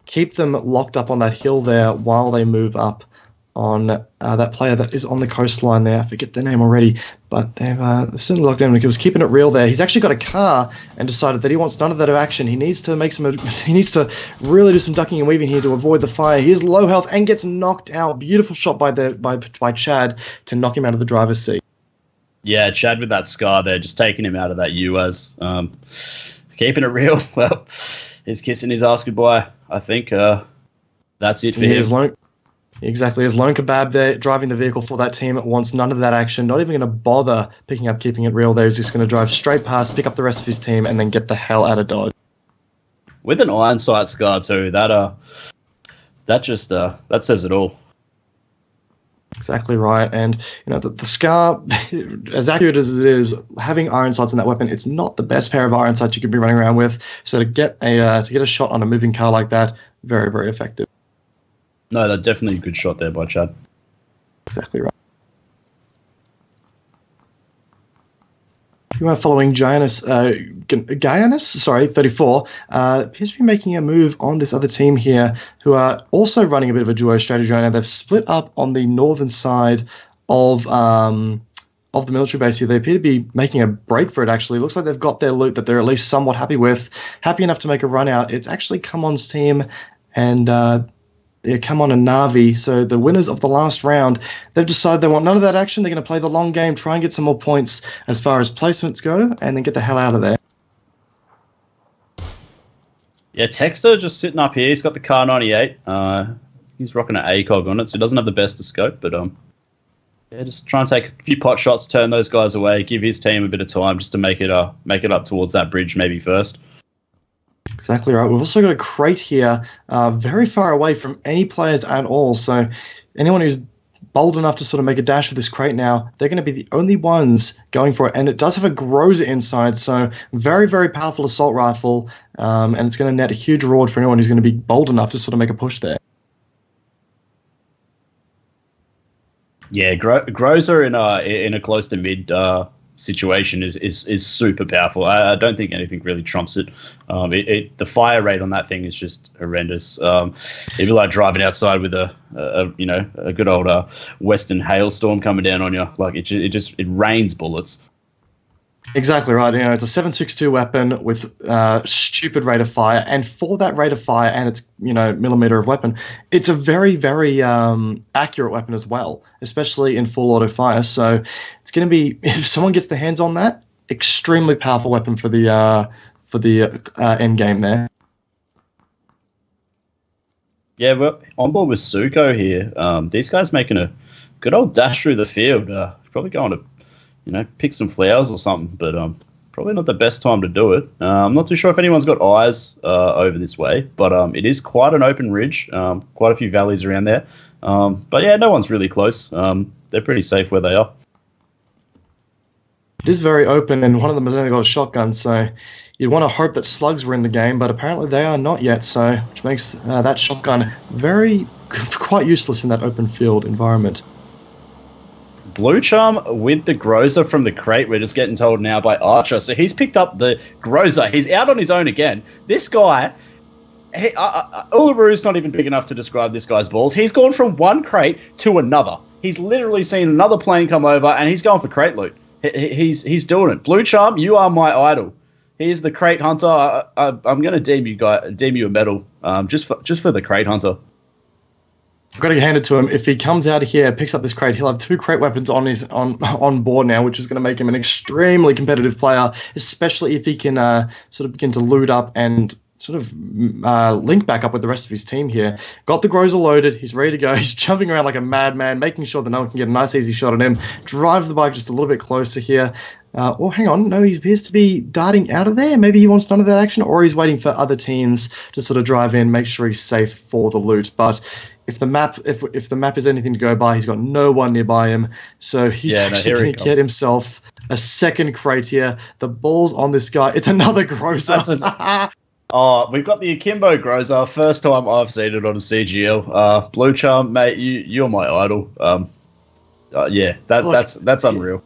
keep them locked up on that hill there while they move up on that player that is on the coastline there. I forget their name already, but they've certainly locked down. He was keeping it real there. He's actually got a car and decided that he wants none of that action. He needs to he needs to really do some ducking and weaving here to avoid the fire. He is low health and gets knocked out. Beautiful shot by Chad to knock him out of the driver's seat. Yeah, Chad with that scar there, just taking him out of that UAS. Keeping it real. Well, he's kissing his ass goodbye. I think that's it for him. Exactly. His lone kebab there, driving the vehicle for that team, wants none of that action, not even going to bother picking up, keeping it real there. He's just going to drive straight past, pick up the rest of his team, and then get the hell out of Dodge. With an iron sight scar too, that says it all. Exactly right, and the scar, as accurate as it is, having iron sights in that weapon, it's not the best pair of iron sights you could be running around with. So to get a shot on a moving car like that, very, very effective. No, that's definitely a good shot there by Chad. Exactly right. You are following Giannis, 34, appears to be making a move on this other team here, who are also running a bit of a duo strategy right now. They've split up on the northern side of the military base here. They appear to be making a break for it, actually. It looks like they've got their loot that they're at least somewhat happy with, happy enough to make a run out. It's actually Come-On's team and Come On and Navi. So the winners of the last round, they've decided they want none of that action. They're going to play the long game, try and get some more points as far as placements go, and then get the hell out of there. Yeah, Texter just sitting up here. He's got the Car 98. He's rocking an ACOG on it, so he doesn't have the best of scope, but just try and take a few pot shots, turn those guys away, give his team a bit of time just to make it up towards that bridge maybe first. Exactly right. We've also got a crate here, very far away from any players at all. So anyone who's bold enough to sort of make a dash for this crate now, they're going to be the only ones going for it. And it does have a Groza inside, so very, very powerful assault rifle, and it's going to net a huge reward for anyone who's going to be bold enough to sort of make a push there. Yeah, Groza in a close to mid situation is super powerful. I don't think anything really trumps it. The fire rate on that thing is just horrendous. It'd be like driving outside with a good old western hailstorm coming down on you. Like it rains bullets. Exactly right. It's a 7.62 weapon with stupid rate of fire, and for that rate of fire and its millimeter of weapon, it's a very, very accurate weapon as well, especially in full auto fire. So it's going to be, if someone gets their hands on that, extremely powerful weapon for the end game there. Yeah, we're on board with Suko here. These guys making a good old dash through the field. Probably going to pick some flowers or something, but probably not the best time to do it. I'm not too sure if anyone's got eyes over this way, but it is quite an open ridge, quite a few valleys around there. But yeah, no one's really close. They're pretty safe where they are. It is very open, and one of them has only got a shotgun, so you'd want to hope that slugs were in the game, but apparently they are not yet, so which makes that shotgun quite useless in that open field environment. Blue Charm with the Groza from the crate, we're just getting told now by Archer. So he's picked up the Groza. He's out on his own again. This guy, Ullaru's not even big enough to describe this guy's balls. He's gone from one crate to another. He's literally seen another plane come over, and he's going for crate loot. He's doing it. Blue Charm, you are my idol. He's the crate hunter. I'm going to deem you a medal just for the crate hunter. I've got to hand it to him. If he comes out here, picks up this crate, he'll have 2 crate weapons on board now, which is going to make him an extremely competitive player, especially if he can sort of begin to loot up and sort of link back up with the rest of his team here. Got the Groza loaded. He's ready to go. He's jumping around like a madman, making sure that no one can get a nice, easy shot on him. Drives the bike just a little bit closer here. Oh, hang on. No, he appears to be darting out of there. Maybe he wants none of that action, or he's waiting for other teams to sort of drive in, make sure he's safe for the loot. But if the map is anything to go by, he's got no one nearby him. So he's actually going to get himself a second crate here. The ball's on this guy. It's another Groza. Oh, we've got the Akimbo Groza. First time I've seen it on a CGL. Blue Charm, mate, you're my idol. That's unreal.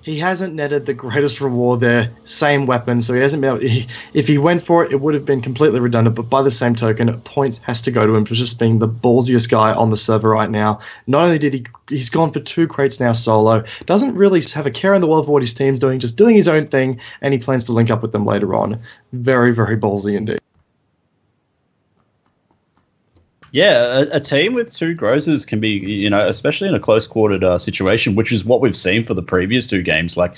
He hasn't netted the greatest reward there. Same weapon, so he hasn't been able. If he went for it, it would have been completely redundant. But by the same token, points has to go to him for just being the ballsiest guy on the server right now. Not only did he's gone for 2 crates now solo. Doesn't really have a care in the world for what his team's doing. Just doing his own thing, and he plans to link up with them later on. Very, very ballsy indeed. Yeah, a team with 2 Grozers can be, especially in a close-quartered situation, which is what we've seen for the previous 2 games. Like,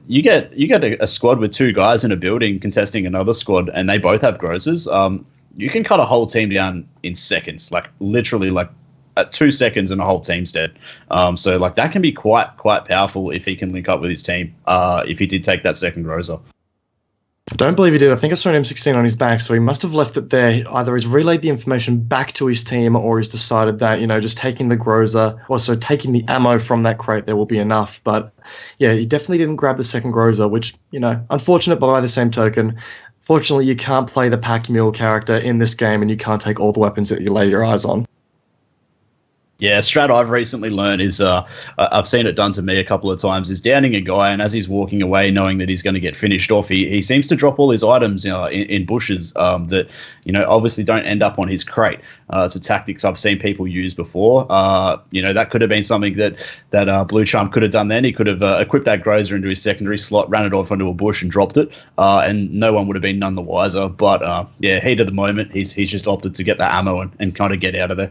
you get a squad with 2 guys in a building contesting another squad, and they both have Grozers. You can cut a whole team down in seconds, like literally, like at 2 seconds, and a whole team's dead. So like that can be quite powerful if he can link up with his team. If he did take that second Grozer. I don't believe he did. I think I saw an M16 on his back, so he must have left it there. Either he's relayed the information back to his team, or he's decided that, just taking the Groza, also taking the ammo from that crate, there will be enough. But yeah, he definitely didn't grab the second Groza, which, unfortunate, but by the same token, fortunately you can't play the pack mule character in this game, and you can't take all the weapons that you lay your eyes on. Yeah, a strat I've recently learned is, I've seen it done to me a couple of times, is downing a guy, and as he's walking away knowing that he's going to get finished off, he seems to drop all his items in bushes that, obviously don't end up on his crate. It's a tactics I've seen people use before. That could have been something that Blue Charm could have done then. He could have equipped that Grozer into his secondary slot, ran it off onto a bush and dropped it, and no one would have been none the wiser. But, heat of the moment, he's just opted to get the ammo and kind of get out of there.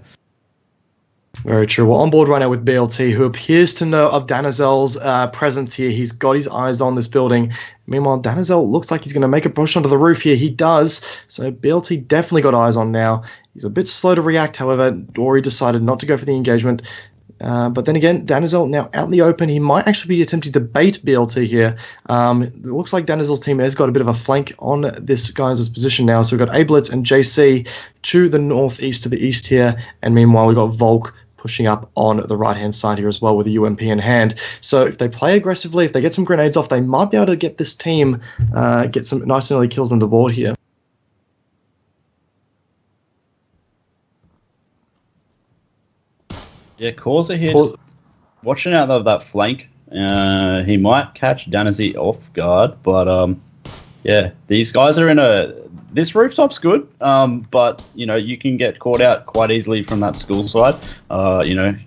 Very true. We're on board right now with BLT, who appears to know of Danizel's presence here. He's got his eyes on this building. Meanwhile, Danizel looks like he's going to make a push onto the roof here. He does. So BLT definitely got eyes on now. He's a bit slow to react, however. Dory decided not to go for the engagement. But then again, Danizel now out in the open. He might actually be attempting to bait BLT here. It looks like Danizel's team has got a bit of a flank on this guy's position now. So we've got Ablitz and JC to the northeast, to the east here. And meanwhile, we've got Volk pushing up on the right-hand side here as well with a UMP in hand. So if they play aggressively, if they get some grenades off, they might be able to get this team, get some nice and early kills on the board here. Yeah, Causa here, watching out of that flank. He might catch Danazy off guard, but these guys are this rooftop's good, but you can get caught out quite easily from that school side.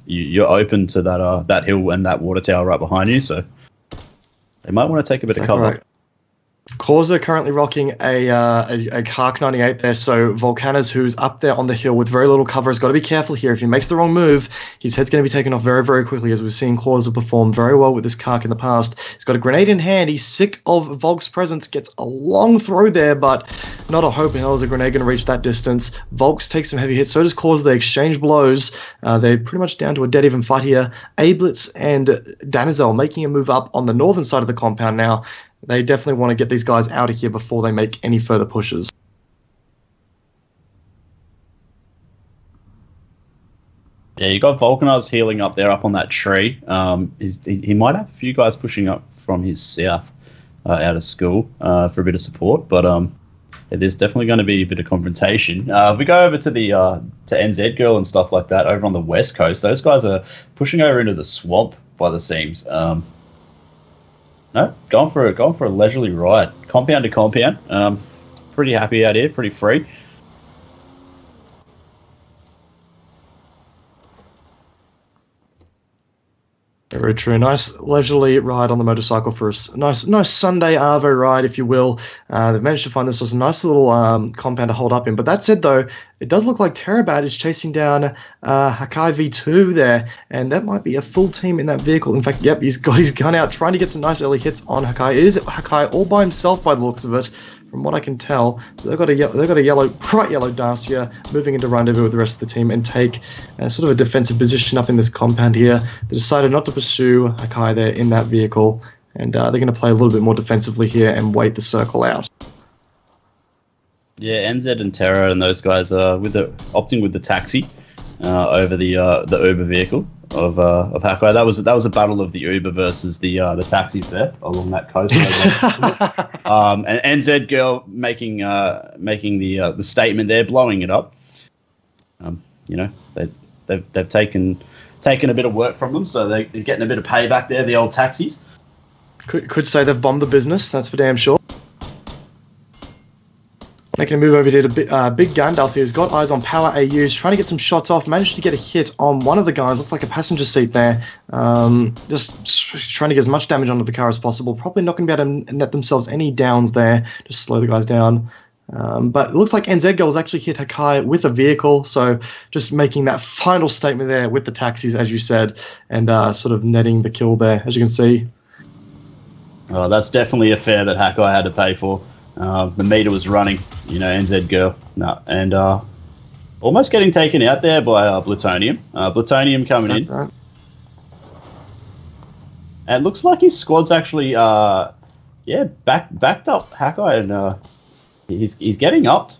You're open to that hill and that water tower right behind you, so they might want to take a bit of cover. Right. Causa currently rocking a Kark 98 there, so Volcanas, who's up there on the hill with very little cover, has got to be careful here. If he makes the wrong move, his head's going to be taken off very, very quickly, as we've seen Causa perform very well with this Kark in the past. He's got a grenade in hand. He's sick of Volk's presence. Gets a long throw there, but not a hope in hell is a grenade going to reach that distance. Volks takes some heavy hits. So does Causa. They exchange blows. They're pretty much down to a dead even fight here. Ablitz and Danizel making a move up on the northern side of the compound now. They definitely want to get these guys out of here before they make any further pushes. Yeah, you got Volcanized healing up there, up on that tree. He might have a few guys pushing up from his south out of school for a bit of support, but there's definitely going to be a bit of confrontation. If we go over to the to NZ Girl and stuff like that over on the west coast, those guys are pushing over into the swamp by the seams. No, going for a leisurely ride, compound to compound. Pretty happy out here, pretty free. Very true. Nice leisurely ride on the motorcycle for us. Nice Sunday Arvo ride, if you will. They've managed to find themselves a nice little compound to hold up in. But that said, though, it does look like Terabat is chasing down Hakai V2 there, and that might be a full team in that vehicle. In fact, yep, he's got his gun out, trying to get some nice early hits on Hakai. It is Hakai all by himself by the looks of it, from what I can tell. So they've got a bright yellow Dacia moving into rendezvous with the rest of the team and take sort of a defensive position up in this compound here. They decided not to pursue Hakai there in that vehicle, and they're going to play a little bit more defensively here and wait the circle out. Yeah, NZ and Terra and those guys are opting with the taxi over the Uber vehicle of Hakai. That was a battle of the Uber versus the taxis there along that coast. And NZ girl making the statement there, blowing it up. They've taken a bit of work from them, so they're getting a bit of payback there. The old taxis. Could say they've bombed the business. That's for damn sure. Making a move over here to Big Gandalf, who's got eyes on Power AUs, trying to get some shots off, managed to get a hit on one of the guys, looked like a passenger seat there, just trying to get as much damage onto the car as possible. Probably not going to be able to net themselves any downs there, just slow the guys down. But it looks like NZ Girls actually hit Hakai with a vehicle, so just making that final statement there with the taxis, as you said, and sort of netting the kill there, as you can see. Oh, that's definitely a fare that Hakai had to pay for. The meter was running, NZ Girl. No, and almost getting taken out there by Plutonium. Plutonium coming in. Right. And it looks like his squad's actually, backed up Hakai, and he's getting upped.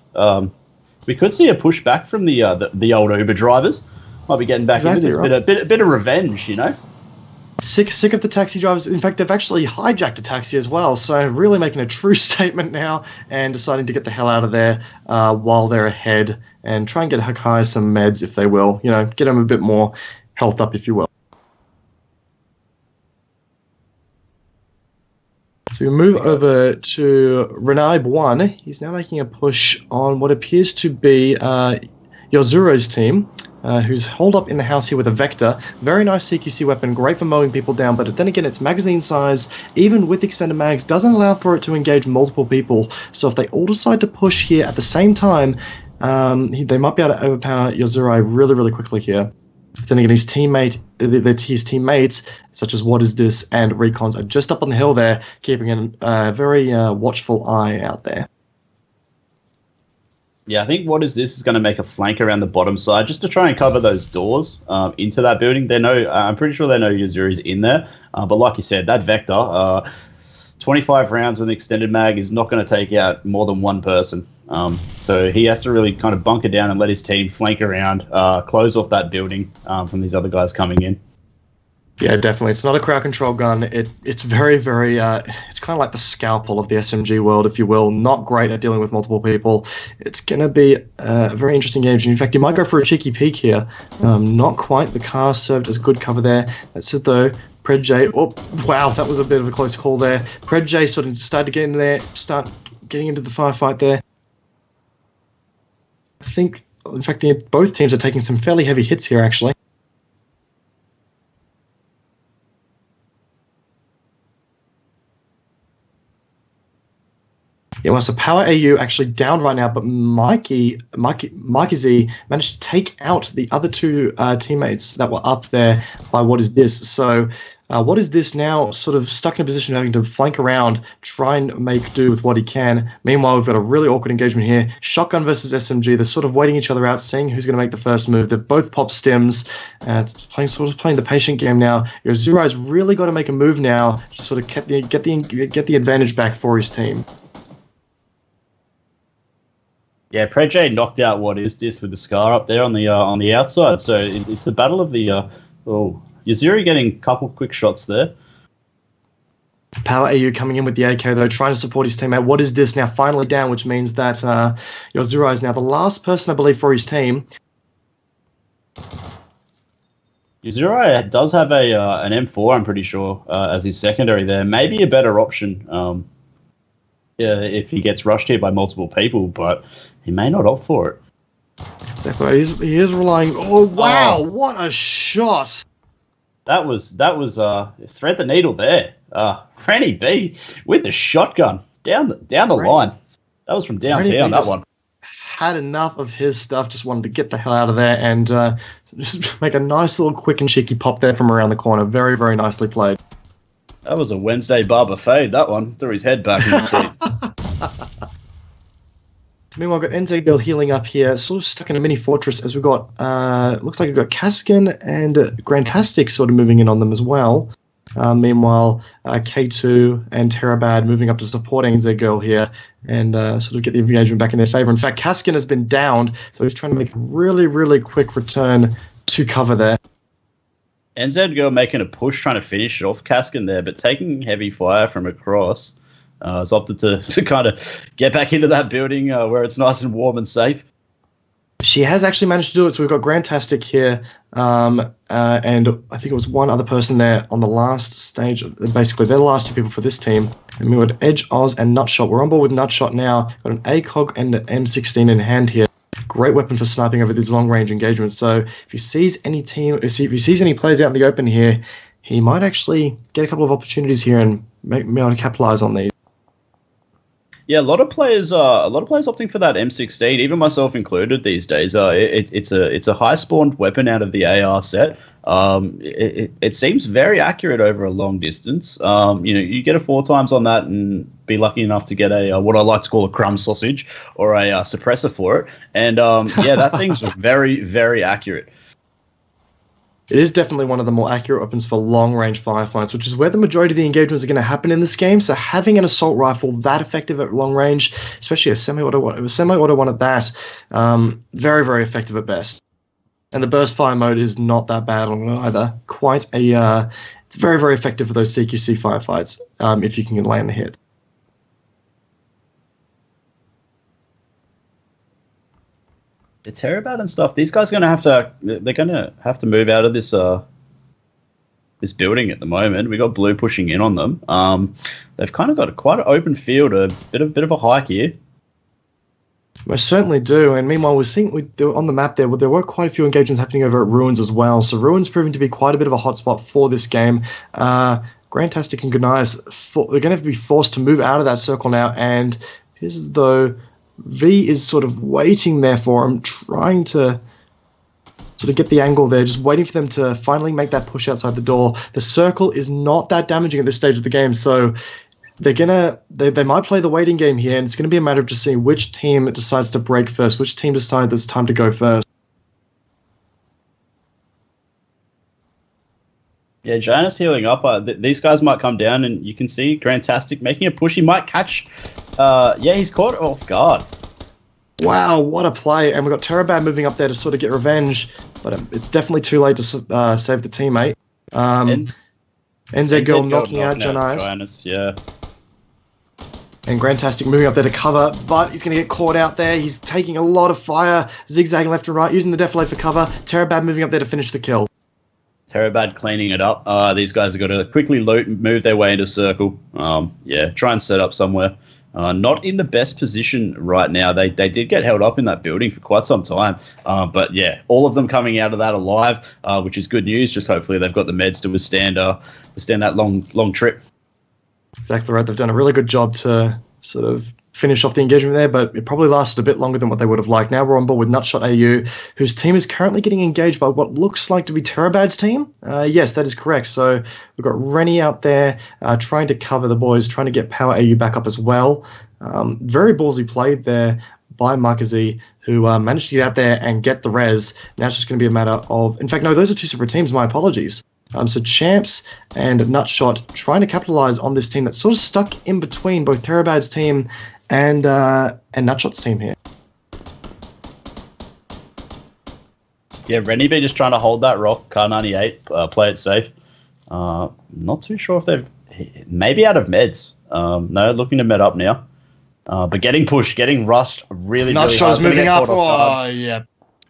We could see a pushback from the old Uber drivers. Might be getting back into this. Right. Bit of revenge, Sick of the taxi drivers. In fact, they've actually hijacked a taxi as well. So really making a true statement now and deciding to get the hell out of there while they're ahead and try and get Hakai some meds if they will. Get them a bit more health up, if you will. So we move over to Renai 1. He's now making a push on what appears to be Yozuro's team. Who's holed up in the house here with a Vector. Very nice CQC weapon, great for mowing people down, but then again, its magazine size, even with extended mags, doesn't allow for it to engage multiple people. So if they all decide to push here at the same time, they might be able to overpower Yozuro really, really quickly here. Then again, his teammates, such as What Is This and Recons, are just up on the hill there, keeping a very watchful eye out there. Yeah, I think What Is This is going to make a flank around the bottom side just to try and cover those doors into that building. I'm pretty sure they know Yuzuri's in there. But like you said, that Vector, 25 rounds with an extended mag is not going to take out more than one person. So he has to really kind of bunker down and let his team flank around, close off that building from these other guys coming in. Yeah, definitely. It's not a crowd control gun. It's very, very, it's kind of like the scalpel of the SMG world, if you will. Not great at dealing with multiple people. It's going to be a very interesting game. In fact, you might go for a cheeky peek here. Not quite. The car served as good cover there. That's it, though. Pred J. Oh, wow, that was a bit of a close call there. Pred J sort of started to get in there, start getting into the firefight there. I think, in fact, both teams are taking some fairly heavy hits here, actually. Yeah, well, so Power AU actually down right now, but Mikey Z managed to take out the other two teammates that were up there by What Is This. So What Is This now sort of stuck in a position of having to flank around, try and make do with what he can. Meanwhile, we've got a really awkward engagement here. Shotgun versus SMG. They're sort of waiting each other out, seeing who's going to make the first move. They've both popped stims. It's playing the patient game now. Yozuro's really got to make a move now to sort of get the advantage back for his team. Yeah, Pred J knocked out What Is This with the scar up there on the outside. So it's a battle of the Yuzuri getting a couple quick shots there. Power AU coming in with the AK though, trying to support his teammate. What Is This now finally down, which means that Yozuro is now the last person, I believe, for his team. Yuzuro does have an M4, I'm pretty sure, as his secondary there. Maybe a better option if he gets rushed here by multiple people, but he may not opt for it. Exactly. He is relying... Oh, wow! Oh. What a shot! That was thread the needle there. Franny B with the shotgun down the line. That was from downtown. That one had enough of his stuff. Just wanted to get the hell out of there and just make a nice little quick and cheeky pop there from around the corner. Very, very nicely played. That was a Wednesday barber fade. That one threw his head back in the seat. Meanwhile, we've got NZ healing up here, sort of stuck in a mini fortress as we've got, looks like we've got Kaskin and Grantastic sort of moving in on them as well. Meanwhile, K2 and Terabad moving up to support NZ Girl here and sort of get the engagement back in their favor. In fact, Kaskin has been downed, so he's trying to make a really, really quick return to cover there. NZ Girl making a push, trying to finish it off Kaskin there, but taking heavy fire from across. Has opted to kind of get back into that building where it's nice and warm and safe. She has actually managed to do it. So we've got Grantastic here, and I think it was one other person there on the last stage. Basically, they're the last two people for this team. And we got Edge, Oz, and Nutshot. We're on board with Nutshot now. Got an ACOG and an M16 in hand here. Great weapon for sniping over these long-range engagements. So if he sees any players out in the open here, he might actually get a couple of opportunities here and be able to capitalize on these. Yeah, a lot of players opting for that M16, even myself included these days. It's a high spawned weapon out of the AR set. It seems very accurate over a long distance. You get a 4 times on that and be lucky enough to get a what I like to call a crumb sausage or a suppressor for it. And that thing's very, very accurate. It is definitely one of the more accurate weapons for long-range firefights, which is where the majority of the engagements are going to happen in this game. So having an assault rifle that effective at long range, especially a semi-auto one at that, very, very effective at best. And the burst fire mode is not that bad on it either. It's very, very effective for those CQC firefights if you can land the hit. The Terabad and stuff, these guys are gonna have to move out of this this building at the moment. We got blue pushing in on them. They've kind of got quite an open field, a bit of a hike here. We certainly do. And meanwhile, we're seeing on the map there were quite a few engagements happening over at Ruins as well. So Ruins proving to be quite a bit of a hotspot for this game. Grantastic and Gunais, they're going to have to be forced to move out of that circle now. And it appears as though V is sort of waiting there for him, trying to sort of get the angle there, just waiting for them to finally make that push outside the door. The circle is not that damaging at this stage of the game, so they might play the waiting game here, and it's going to be a matter of just seeing which team decides to break first, which team decides it's time to go first. Yeah, Janus healing up. These guys might come down, and you can see Grantastic making a push. He might catch. He's caught off guard. Wow, what a play. And we've got Terabad moving up there to sort of get revenge, but it's definitely too late to save the teammate. NZ Girl knocking out Janus. Yeah. And Grantastic moving up there to cover, but he's going to get caught out there. He's taking a lot of fire, zigzagging left and right, using the defilade for cover. Terabad moving up there to finish the kill. Terabad cleaning it up. These guys have got to quickly loot and move their way into circle. Try and set up somewhere. Not in the best position right now. They did get held up in that building for quite some time. But yeah, all of them coming out of that alive, which is good news. Just hopefully they've got the meds to withstand that long trip. Exactly right. They've done a really good job to sort of finish off the engagement there, but it probably lasted a bit longer than what they would have liked. Now we're on board with Nutshot AU, whose team is currently getting engaged by what looks like to be Terabad's team. Yes, that is correct. So we've got Rennie out there trying to cover the boys, trying to get Power AU back up as well. Very ballsy played there by Markazi, who managed to get out there and get the res. Now it's just going to be a matter of... In fact, no, those are two separate teams. My apologies. So Champs and Nutshot trying to capitalize on this team that's sort of stuck in between both Terabad's team and Nutshot's team here. Yeah, Rennie B just trying to hold that rock. Car 98, play it safe. Not too sure if they've... Maybe out of meds. No, looking to med up now. But getting pushed, getting rushed really, Nutshot's really hard. moving up. Oh, yeah.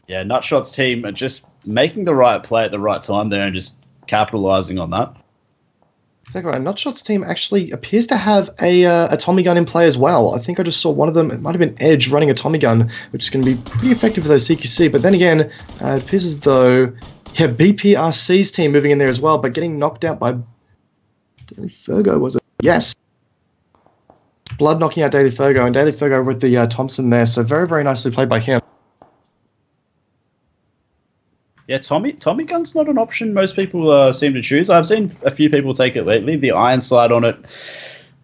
Yeah, Nutshot's team are just making the right play at the right time there and just capitalizing on that. Exactly right. Nutshot's team actually appears to have a Tommy gun in play as well. I think I just saw one of them. It might have been Edge running a Tommy gun, which is going to be pretty effective for those CQC. But then again, it appears as though Yeah, BPRC's team moving in there as well, but getting knocked out by Daily Fergo, was it? Yes. Blood knocking out Daily Fergo, and Daily Fergo with the Thompson there, so very, very nicely played by him. Yeah, Tommy gun's not an option most people seem to choose. I've seen a few people take it lately. The iron sight on it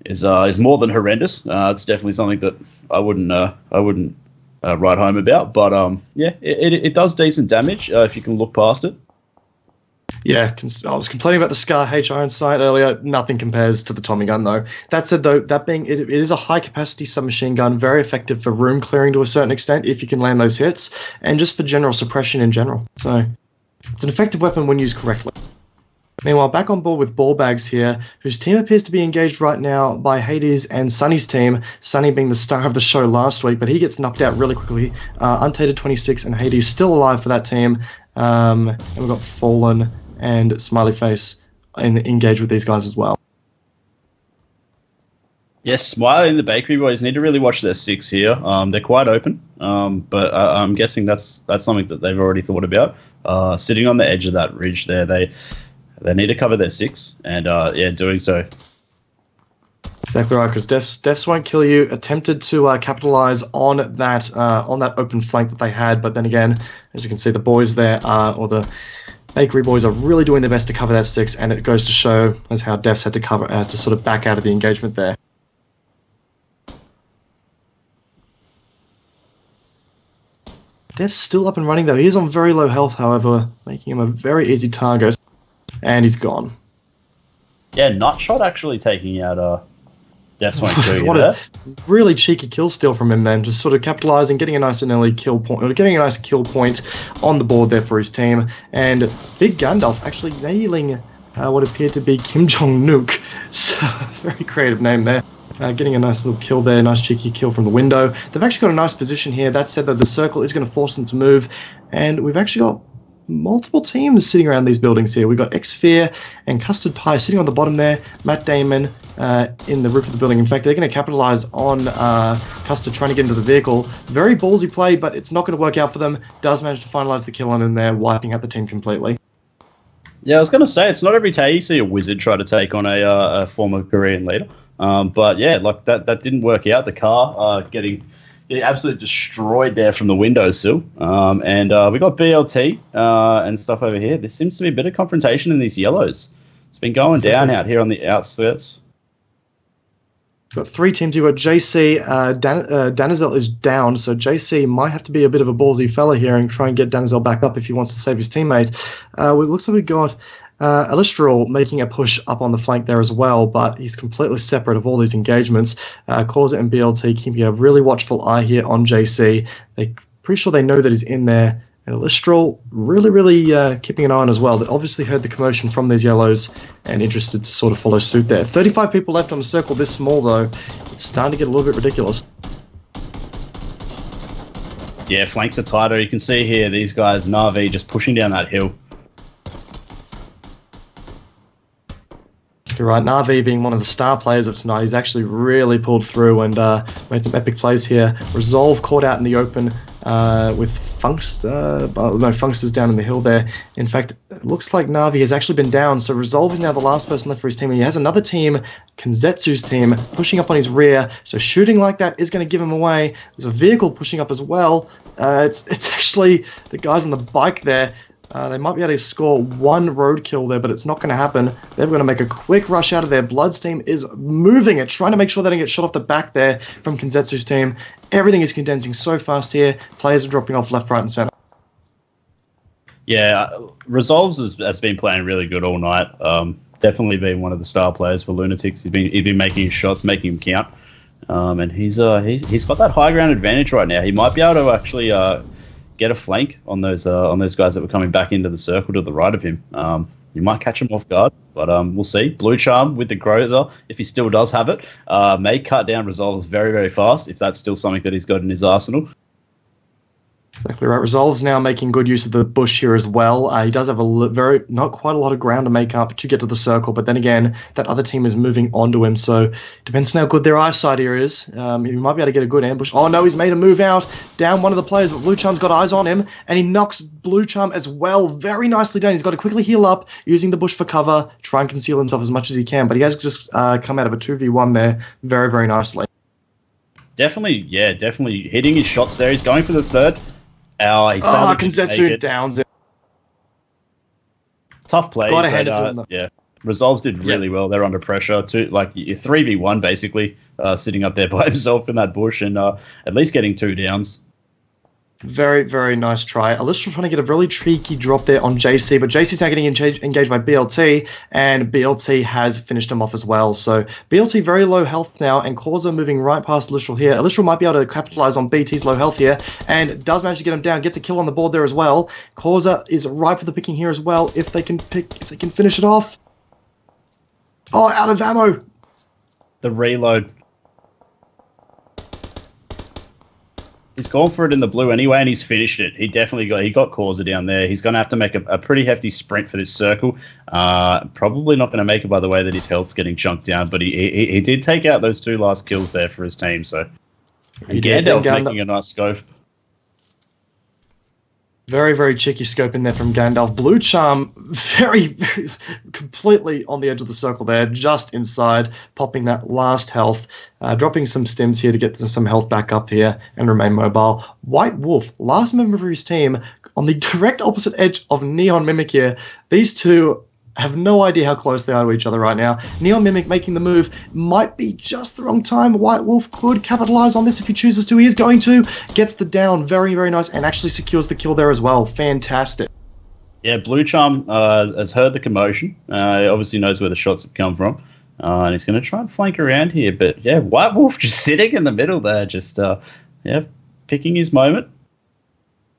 is more than horrendous. It's definitely something that I wouldn't write home about. But yeah, it does decent damage if you can look past it. Yeah, I was complaining about the Scar H iron sight earlier. Nothing compares to the Tommy gun, though. That said, though, it is a high-capacity submachine gun, very effective for room clearing to a certain extent if you can land those hits, and just for general suppression in general. So it's an effective weapon when used correctly. Meanwhile, back on board with Ball Bags here, whose team appears to be engaged right now by Hades and Sunny's team, Sunny being the star of the show last week, but he gets knocked out really quickly. Untated 26 and Hades still alive for that team. And we've got Fallen and Smiley Face engaged with these guys as well. Yes, Smiley and the Bakery Boys need to really watch their 6 here. They're quite open, but I'm guessing that's something that they've already thought about. Sitting on the edge of that ridge there, they need to cover their 6, and yeah, doing so. Exactly right, because Defs won't kill you. Attempted to capitalize on that open flank that they had, but then again, as you can see, the boys there or the Bakery Boys are really doing their best to cover that 6, and it goes to show as how Defs had to cover to sort of back out of the engagement there. Def's still up and running though. He is on very low health, however, making him a very easy target, and he's gone. Yeah, Nutshot actually taking out Def's one too. What a really cheeky kill steal from him then, just sort of capitalizing, getting a nice and early kill point, or getting a nice kill point on the board there for his team. And Big Gandalf actually nailing what appeared to be Kim Jong-Nuk. So, very creative name there. Getting a nice little kill there, nice cheeky kill from the window. They've actually got a nice position here. That said, though, the circle is going to force them to move, and we've actually got multiple teams sitting around these buildings here. We've got X-Fear and Custard Pie sitting on the bottom there. Matt Damon in the roof of the building. In fact, they're going to capitalize on Custard trying to get into the vehicle. Very ballsy play, but it's not going to work out for them. Does manage to finalize the kill on in there, wiping out the team completely. Yeah, I was going to say, it's not every day you see a wizard try to take on a former Korean leader. But yeah, like that didn't work out. The car getting absolutely destroyed there from the windowsill. And we got BLT and stuff over here. There seems to be a bit of confrontation in these yellows. It's been going down out here on the outskirts. We've got 3 teams. You've got JC. Danizel is down, so JC might have to be a bit of a ballsy fella here and try and get Danizel back up if he wants to save his teammate. It looks like we've got Alistral making a push up on the flank there as well, but he's completely separate of all these engagements. Causa and BLT keeping a really watchful eye here on JC. They're pretty sure they know that he's in there. And Alistral really keeping an eye on as well. They obviously heard the commotion from these yellows and interested to sort of follow suit there. 35 people left on the circle this small, though. It's starting to get a little bit ridiculous. Yeah, flanks are tighter. You can see here these guys, Na'Vi, just pushing down that hill. You're right, Na'Vi being one of the star players of tonight, he's actually really pulled through and made some epic plays here. Resolve caught out in the open with Funkster's down in the hill there. In fact, it looks like Na'Vi has actually been down, so Resolve is now the last person left for his team, and he has another team, Kenzetsu's team, pushing up on his rear, so shooting like that is going to give him away. There's a vehicle pushing up as well. It's actually the guys on the bike there. They might be able to score 1 roadkill there, but it's not going to happen. They're going to make a quick rush out of there. Blood's team is moving it, trying to make sure they don't get shot off the back there from Kenzetsu's team. Everything is condensing so fast here. Players are dropping off left, right, and center. Yeah, Resolves has been playing really good all night. Definitely been one of the star players for Lunatics. He's been making his shots, making them count. And he's got that high ground advantage right now. He might be able to actually get a flank on those guys that were coming back into the circle to the right of him. You might catch him off guard, but we'll see. Blue Charm with the Groza, if he still does have it, may cut down Resolves very, very fast if that's still something that he's got in his arsenal. Exactly right. Resolve's now making good use of the bush here as well. He does have not quite a lot of ground to make up to get to the circle, but then again, that other team is moving onto him, so depends on how good their eyesight here is. He might be able to get a good ambush. Oh no, he's made a move out, down one of the players, but Blue Charm's got eyes on him, and he knocks Blue Charm as well. Very nicely done. He's got to quickly heal up, using the bush for cover, try and conceal himself as much as he can, but he has just come out of a 2v1 there very, very nicely. Definitely hitting his shots there. He's going for the third. Konzetsu downs it. Tough play. Gotta hand it to him. Yeah, Resolves did really well. They're under pressure too. Like 3v1 basically, sitting up there by himself in that bush and at least getting 2 downs. Very, very nice try. Alyssa trying to get a really tricky drop there on JC, but JC's now getting engaged by BLT, and BLT has finished him off as well. So BLT very low health now, and Causa moving right past Alyssa here. Alyssa might be able to capitalize on BT's low health here, and does manage to get him down, gets a kill on the board there as well. Causa is ripe for the picking here as well, if they can finish it off. Oh, out of ammo. The reload. He's gone for it in the blue anyway, and he's finished it. He got Causa down there. He's going to have to make a pretty hefty sprint for this circle. Probably not going to make it by the way that his health's getting chunked down, but he did take out those 2 last kills there for his team. So Gandalf making a nice scope. Very, very cheeky scope in there from Gandalf. Blue Charm, very, very completely on the edge of the circle there, just inside, popping that last health, dropping some stims here to get some health back up here and remain mobile. White Wolf, last member of his team, on the direct opposite edge of Neon Mimic here. These two have no idea how close they are to each other right now. Neon Mimic making the move might be just the wrong time. White Wolf could capitalize on this if he chooses to. He is going to. Gets the down. Very, very nice. And actually secures the kill there as well. Fantastic. Yeah, Blue Charm has heard the commotion. He obviously knows where the shots have come from. And he's going to try and flank around here. But yeah, White Wolf just sitting in the middle there. Just, picking his moment.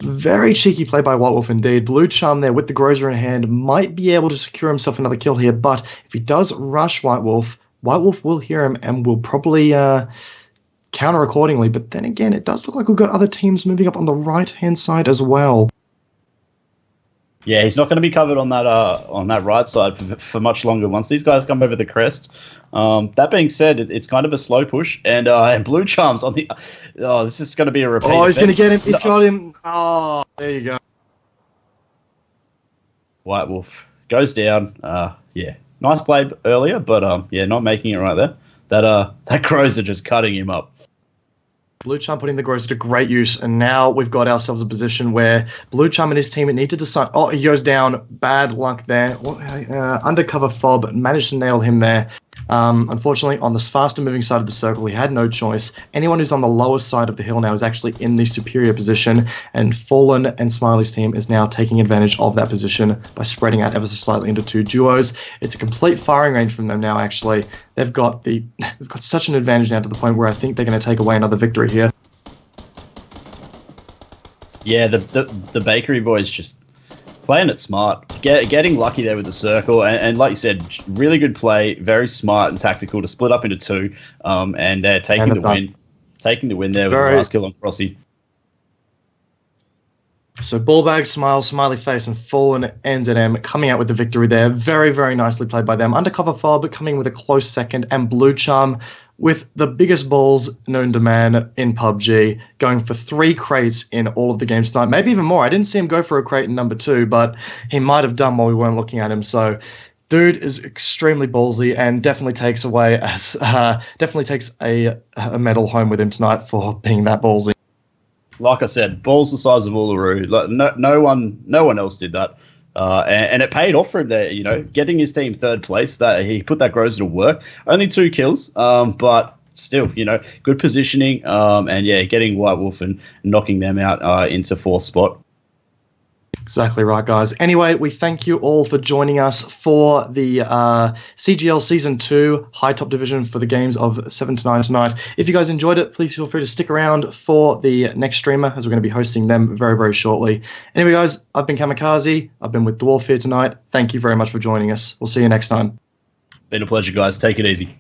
Very cheeky play by White Wolf indeed. Blue Charm there with the Grozer in hand might be able to secure himself another kill here, but if he does rush White Wolf will hear him and will probably counter accordingly. But then again, it does look like we've got other teams moving up on the right-hand side as well. Yeah, he's not going to be covered on that right side for much longer once these guys come over the crest. That being said, it's kind of a slow push, and Blue Charm's on the. Oh, this is going to be a repeat. Oh, he's going to get him. He's got him. Oh, there you go. White Wolf goes down. Yeah, nice play earlier, but not making it right there. That crows are just cutting him up. Blue Charm putting the Grozer to great use, and now we've got ourselves a position where Blue Charm and his team need to decide. Oh, he goes down. Bad luck there. Undercover fob managed to nail him there. Unfortunately, on this faster moving side of the circle, he had no choice. Anyone who's on the lower side of the hill now is actually in the superior position, and Fallen and Smiley's team is now taking advantage of that position by spreading out ever so slightly into 2 duos. It's a complete firing range from them now, actually. They've got such an advantage now to the point where I think they're going to take away another victory here. Yeah, the Bakery boys just playing it smart, getting lucky there with the circle, and like you said, really good play, very smart and tactical to split up into 2, and they're taking the win there with the last kill on Crossy. So Ballbag, Smile, Smiley Face, and Fallen NZM coming out with the victory there. Very, very nicely played by them. Undercover Fob coming with a close second, and Blue Charm with the biggest balls known to man in PUBG, going for 3 crates in all of the games tonight. Maybe even more. I didn't see him go for a crate in number 2, but he might have done while we weren't looking at him. So dude is extremely ballsy and definitely takes a medal home with him tonight for being that ballsy. Like I said, balls the size of Uluru. Like, no one else did that. And it paid off for him there, getting his team 3rd place. That he put that Grozer to work. Only 2 kills, but still, good positioning. And yeah, getting White Wolf and knocking them out into 4th spot. Exactly right, guys. Anyway, we thank you all for joining us for the CGL Season 2 High Top Division for the games of 7 to 9 tonight. If you guys enjoyed it, please feel free to stick around for the next streamer, as we're going to be hosting them very, very shortly. Anyway, guys, I've been Kamikaze. I've been with Dwarf here tonight. Thank you very much for joining us. We'll see you next time. Been a pleasure, guys. Take it easy.